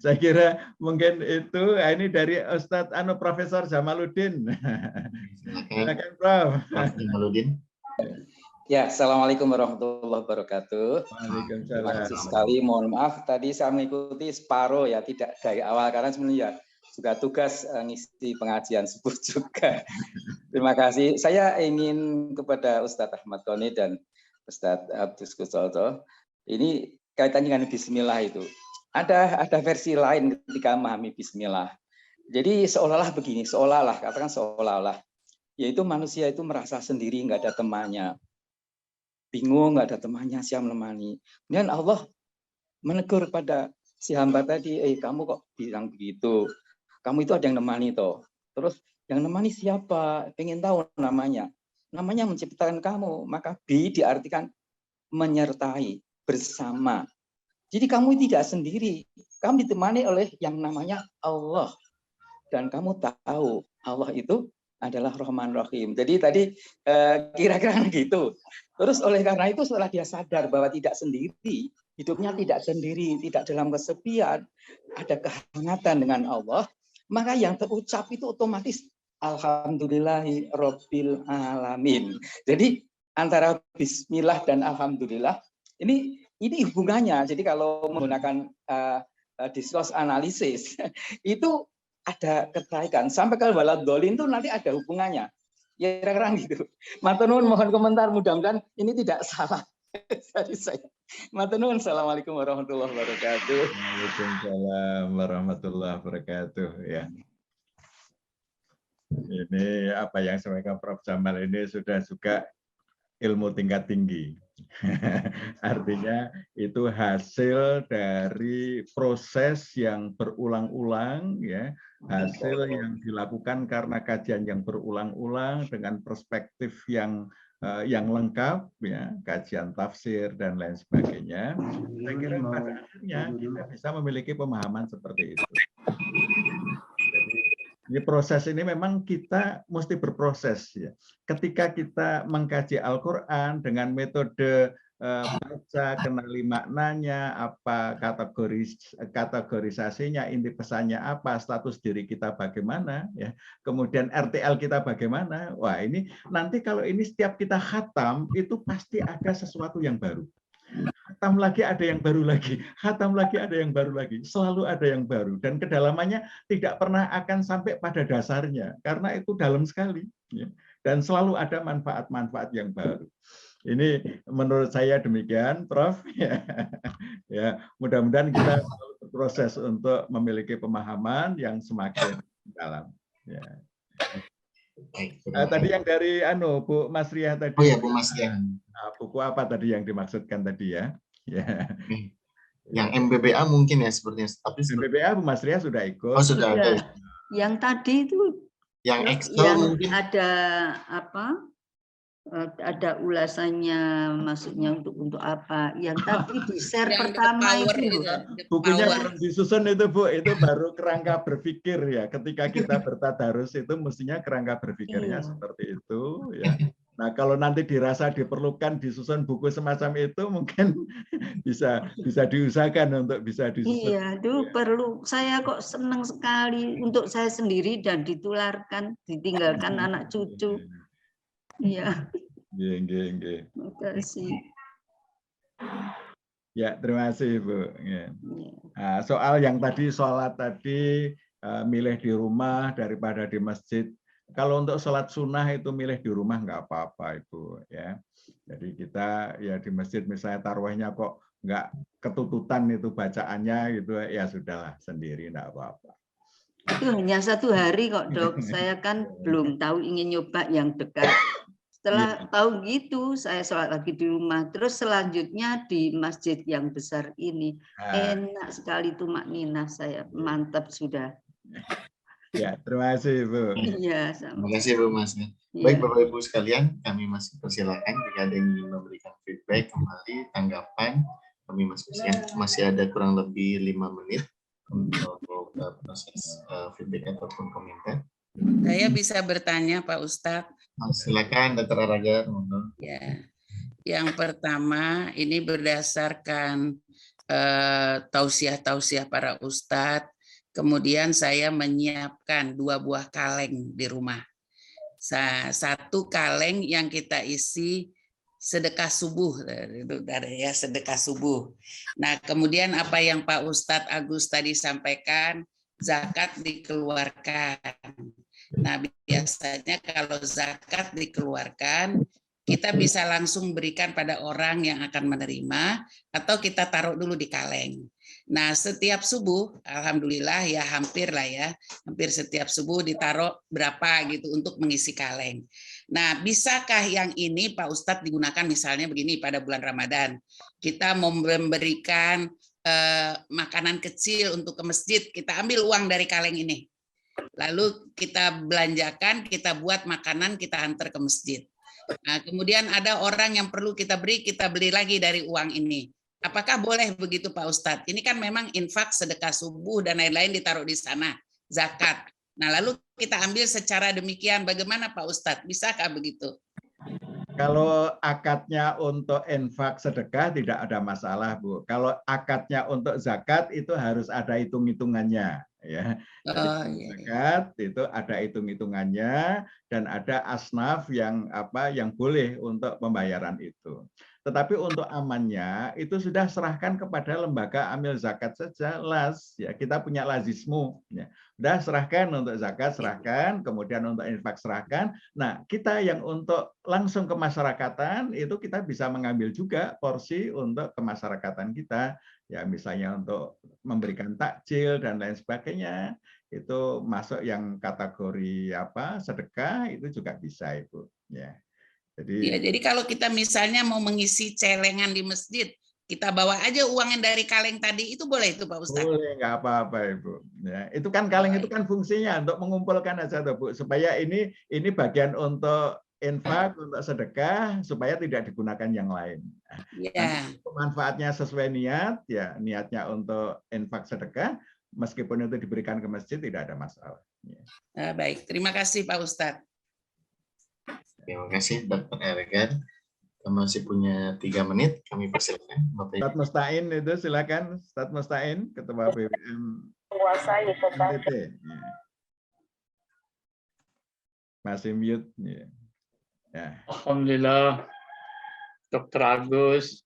Saya kira mungkin itu. Ini dari Ustadz Profesor Jamaluddin. Silakan Prof. Jamaluddin. Ya, assalamualaikum warahmatullahi wabarakatuh. Waalaikumsalam. Terima kasih sekali. Mohon maaf tadi saya mengikuti separuh ya, tidak dari awal karena sebenarnya juga tugas ngisi pengajian subuh juga. Terima kasih. Saya ingin kepada Ustadz Ahmad Qanit dan Ustadz Abdus Kusolto, ini kaitannya dengan Bismillah itu. Ada versi lain ketika memahami Bismillah. Jadi seolah-olah begini, seolah-olah, katakan seolah-olah, yaitu manusia itu merasa sendiri, nggak ada temannya, bingung, nggak ada temannya, siapa menemani. Kemudian Allah menegur kepada si hamba tadi, kamu kok bilang begitu? Kamu itu ada yang nemani toh. Terus yang nemani siapa? Pengen tahu namanya. Namanya menciptakan kamu. Maka bi diartikan menyertai, bersama. Jadi kamu tidak sendiri. Kamu ditemani oleh yang namanya Allah. Dan kamu tahu Allah itu adalah Rahman Rahim. Jadi tadi kira-kira gitu. Terus oleh karena itu setelah dia sadar bahwa tidak sendiri, hidupnya tidak sendiri, tidak dalam kesepian, ada kehangatan dengan Allah, maka yang terucap itu otomatis Alhamdulillahi Rabbil Alamin. Jadi antara Bismillah dan Alhamdulillah ini hubungannya. Jadi kalau menggunakan discourse analisis itu ada keterkaitan. Sampai kalau waladhdallin itu nanti ada hubungannya. Ya kira-kira gitu. Matur nuwun, mohon komentar, mudah-mudahan ini tidak salah dari saya. Matur nuwun, assalamualaikum warahmatullahi wabarakatuh. Waalaikumsalam warahmatullahi wabarakatuh. Ya. Ini apa yang disampaikan Prof. Jamal ini sudah juga ilmu tingkat tinggi. Artinya itu hasil dari proses yang berulang-ulang, ya, hasil yang dilakukan karena kajian yang berulang-ulang dengan perspektif yang lengkap, ya, kajian tafsir dan lain sebagainya. Saya kira pada akhirnya kita bisa memiliki pemahaman seperti itu. Jadi proses ini memang kita mesti berproses, ya. Ketika kita mengkaji Al-Quran dengan metode baca, kenali maknanya, apa kategorisasinya, inti pesannya apa, status diri kita bagaimana, ya. Kemudian RTL kita bagaimana. Wah, ini nanti kalau ini setiap kita khatam itu pasti ada sesuatu yang baru. Khatam lagi ada yang baru lagi, khatam lagi ada yang baru lagi, selalu ada yang baru, dan kedalamannya tidak pernah akan sampai pada dasarnya karena itu dalam sekali, ya. Dan selalu ada manfaat-manfaat yang baru. Ini menurut saya demikian, Prof. Ya, mudah-mudahan kita berproses untuk memiliki pemahaman yang semakin dalam. Ya. Tadi yang dari Bu Mas Riah tadi. Oh ya, Bu Mas Riah. Buku apa tadi yang dimaksudkan tadi ya? Ya. Yang MBBA mungkin ya sepertinya. Tapi MBBA Bu Mas Riah sudah ikut. Oh, sudah ada. Yang tadi itu yang Excel mungkin ada apa? Ada ulasannya, maksudnya untuk apa? Yang tadi di share pertama itu. Bukunya belum disusun itu Bu, itu baru kerangka berpikir ya. Ketika kita bertadarus itu mestinya kerangka berpikirnya seperti itu ya. Nah, kalau nanti dirasa diperlukan disusun buku semacam itu mungkin bisa diusahakan untuk bisa disusun. Iya, itu perlu. Saya kok senang sekali untuk saya sendiri dan ditularkan, ditinggalkan anak cucu. Iya. Terima kasih. Ya, terima kasih Bu. Nah, soal yang tadi sholat tadi milih di rumah daripada di masjid. Kalau untuk sholat sunnah itu milih di rumah nggak apa-apa Ibu ya. Jadi kita ya di masjid misalnya tarawihnya kok nggak ketututan itu bacaannya gitu ya sudahlah sendiri nggak apa-apa. Itu hanya 1 hari kok Dok. Saya kan belum tahu ingin nyoba yang dekat. Setelah tahu gitu, saya sholat lagi di rumah. Terus selanjutnya di masjid yang besar ini. Enak sekali tuh makninah saya. Mantap sudah. Ya, terima kasih Bu. Iya, terima kasih Bu Mas. Baik Bapak Ibu sekalian, kami masih persilakan jika ada yang ingin memberikan feedback kembali, tanggapan. Kami masih ada kurang lebih 5 menit untuk proses feedback ataupun komentar. Saya bisa bertanya Pak Ustadz. Silakan Dr. Araga. Ya, yang pertama ini berdasarkan tausiah-tausiah para ustadz. Kemudian saya menyiapkan 2 buah kaleng di rumah. 1 kaleng yang kita isi sedekah subuh, ya sedekah subuh. Nah, kemudian apa yang Pak Ustadz Agus tadi sampaikan, zakat dikeluarkan. Nah, biasanya kalau zakat dikeluarkan, kita bisa langsung berikan pada orang yang akan menerima, atau kita taruh dulu di kaleng. Nah, setiap subuh, alhamdulillah ya hampir setiap subuh ditaruh berapa gitu untuk mengisi kaleng. Nah, bisakah yang ini Pak Ustadz digunakan misalnya begini pada bulan Ramadan, kita memberikan makanan kecil untuk ke masjid, kita ambil uang dari kaleng ini. Lalu kita belanjakan, kita buat makanan, kita antar ke masjid. Nah, kemudian ada orang yang perlu kita beli lagi dari uang ini. Apakah boleh begitu Pak Ustadz? Ini kan memang infak, sedekah subuh, dan lain-lain ditaruh di sana, zakat. Nah, lalu kita ambil secara demikian, bagaimana Pak Ustadz? Bisakah begitu? Kalau akadnya untuk infak sedekah tidak ada masalah Bu. Kalau akadnya untuk zakat itu harus ada hitung-hitungannya. Ya, zakat itu ada hitung-hitungannya dan ada asnaf yang boleh untuk pembayaran itu. Tetapi untuk amannya itu sudah serahkan kepada lembaga amil zakat saja, las ya, kita punya lazismu ya. Sudah serahkan untuk zakat, serahkan, kemudian untuk infak serahkan. Nah, kita yang untuk langsung kemasyarakatan itu kita bisa mengambil juga porsi untuk kemasyarakatan kita. Ya, misalnya untuk memberikan takjil dan lain sebagainya, itu masuk yang kategori sedekah itu juga bisa Ibu. Ya. Jadi kalau kita misalnya mau mengisi celengan di masjid, kita bawa aja uang yang dari kaleng tadi, itu boleh itu Pak Ustadz? Boleh, nggak apa-apa Ibu. Ya, itu kan kaleng itu kan fungsinya untuk mengumpulkan aja tuh Bu, supaya ini bagian untuk infak, untuk sedekah, supaya tidak digunakan yang lain. Manfaatnya sesuai niat, ya niatnya untuk infak sedekah, meskipun itu diberikan ke masjid tidak ada masalah. Ya. Baik, terima kasih Pak Ustadz. Terima kasih Dr. Eragan. masih punya 3 menit, kami persilakan Bapak Ibu. Ustadz Mustain itu silakan, Ustadz Mustain, Ketua BWM NTT. Masih mute. Ya. Alhamdulillah, Dr. Agus,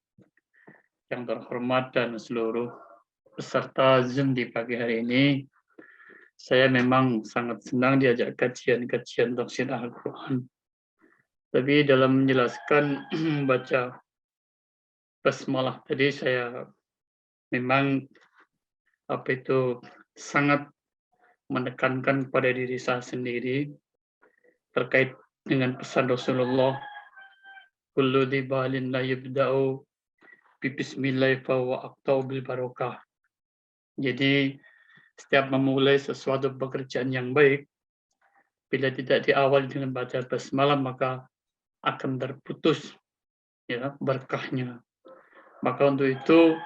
yang terhormat dan seluruh peserta Zoom di pagi hari ini, saya memang sangat senang diajak kajian-kajian tafsir Al-Quran. Tapi dalam menjelaskan baca basmalah tadi, saya memang sangat menekankan pada diri saya sendiri terkait dengan pesan Rasulullah, kullu dibalin la yabda'u bi bismillah fa wa aqtau bil barakah. Jadi setiap memulai sesuatu pekerjaan yang baik, bila tidak diawali dengan baca basmalah maka akan terputus ya berkahnya. Maka untuk itu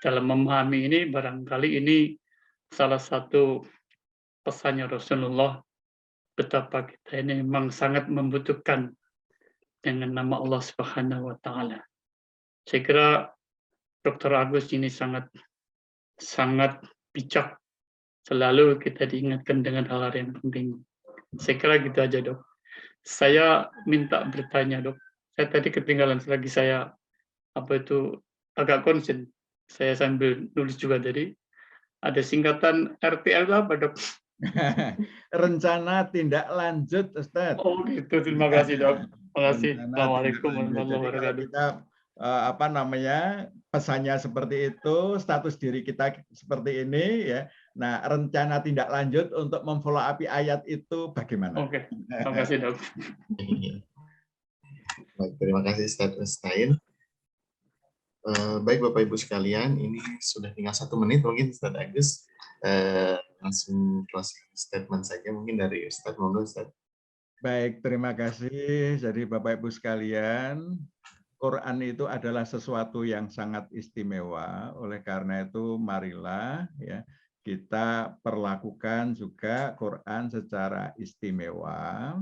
dalam memahami ini barangkali ini salah satu pesannya Rasulullah, betapa kita ini memang sangat membutuhkan dengan nama Allah Subhanahu wa taala. Saya kira Dr. Agus ini sangat bijak. Selalu kita diingatkan dengan hal-hal yang penting. Saya kira gitu aja, Dok. Saya minta bertanya, Dok. Saya tadi ketinggalan selagi saya agak konsen. Saya sambil nulis juga tadi. Ada singkatan RTL itu apa, Dok? Rencana tindak lanjut, Ustaz. Oh gitu, terima kasih, Dok. Terima kasih. Assalamualaikum warahmatullahi wabarakatuh. Kita pesannya seperti itu, status diri kita seperti ini ya. Nah, rencana tindak lanjut untuk memfollow up ayat itu bagaimana? Oke, terima kasih, Dok. Baik, terima kasih Ustaz Mustain. Baik Bapak Ibu sekalian, ini sudah tinggal 1 menit mungkin Ustaz Agus. Langsung closing statement saja mungkin dari Ustaz. Monggo Ustaz. Baik, terima kasih. Jadi Bapak Ibu sekalian, Quran itu adalah sesuatu yang sangat istimewa. Oleh karena itu marilah ya kita perlakukan juga Quran secara istimewa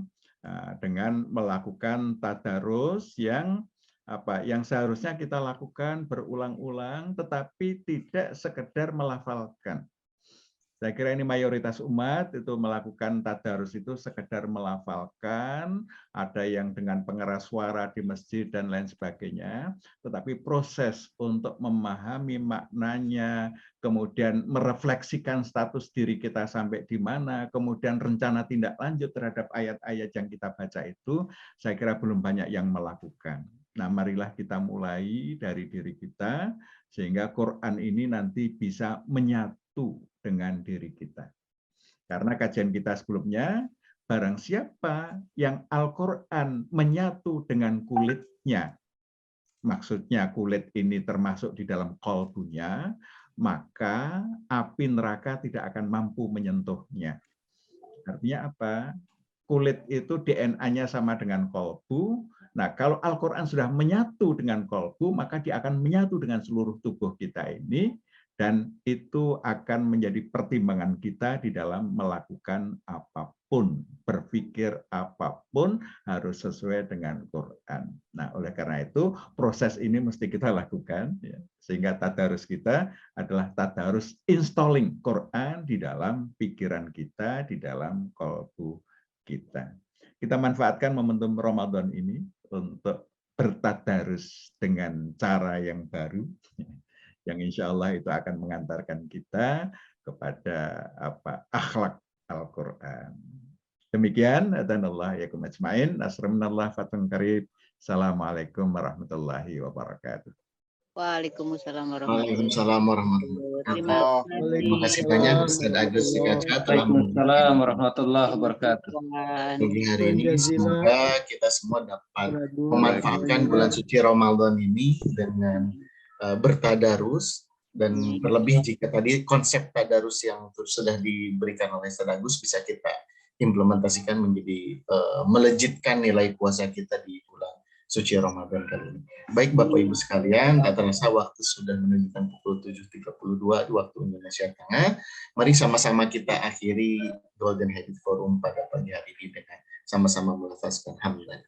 dengan melakukan tadarus yang seharusnya kita lakukan berulang-ulang tetapi tidak sekedar melafalkan. Saya kira ini mayoritas umat itu melakukan tadarus itu sekedar melafalkan, ada yang dengan pengeras suara di masjid dan lain sebagainya, tetapi proses untuk memahami maknanya, kemudian merefleksikan status diri kita sampai di mana, kemudian rencana tindak lanjut terhadap ayat-ayat yang kita baca itu, saya kira belum banyak yang melakukan. Nah, marilah kita mulai dari diri kita, sehingga Quran ini nanti bisa menyatu dengan diri kita. Karena kajian kita sebelumnya, barang siapa yang Al-Quran menyatu dengan kulitnya, maksudnya kulit ini termasuk di dalam qalbunya, maka api neraka tidak akan mampu menyentuhnya. Artinya apa? Kulit itu DNA-nya sama dengan qalbu. Nah, kalau Al-Quran sudah menyatu dengan qalbu, maka dia akan menyatu dengan seluruh tubuh kita ini, dan itu akan menjadi pertimbangan kita di dalam melakukan apapun, berpikir apapun harus sesuai dengan Quran. Nah, oleh karena itu proses ini mesti kita lakukan, ya, sehingga tadarus kita adalah tadarus installing Quran di dalam pikiran kita, di dalam qalbu kita. Kita manfaatkan momentum Ramadan ini untuk bertadarus dengan cara yang baru, yang insya Allah itu akan mengantarkan kita kepada akhlak Al-Quran. Demikian, adanallah yakum ajmain. Asraminallah fatun karib. Assalamualaikum warahmatullahi wabarakatuh. Waalaikumsalam warahmatullahi wabarakatuh. Terima kasih banyak Ustaz Agus Sikaca telah Waalaikumsalam warahmatullahi wabarakatuh. Pagi hari ini. Semoga kita semua dapat memanfaatkan bulan suci Ramadan ini dengan bertadarus, dan terlebih jika tadi konsep tadarus yang sudah diberikan oleh Ustaz Agus bisa kita implementasikan menjadi melejitkan nilai puasa kita di bulan suci Ramadan kali ini. Baik Bapak Ibu sekalian, tak terasa waktu sudah menunjukkan pukul 7.32 di waktu Indonesia Tengah. Mari sama-sama kita akhiri Golden Habit Forum pada pagi hari ini dengan sama-sama melafazkan hamdan.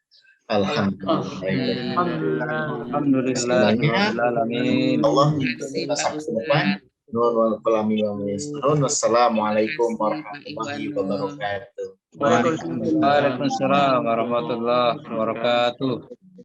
Alhamdulillahirrahmanirrahim. Allah sampai depan. Wassalamualaikum warahmatullahi wabarakatuh. Waalaikumsalam warahmatullahi wabarakatuh.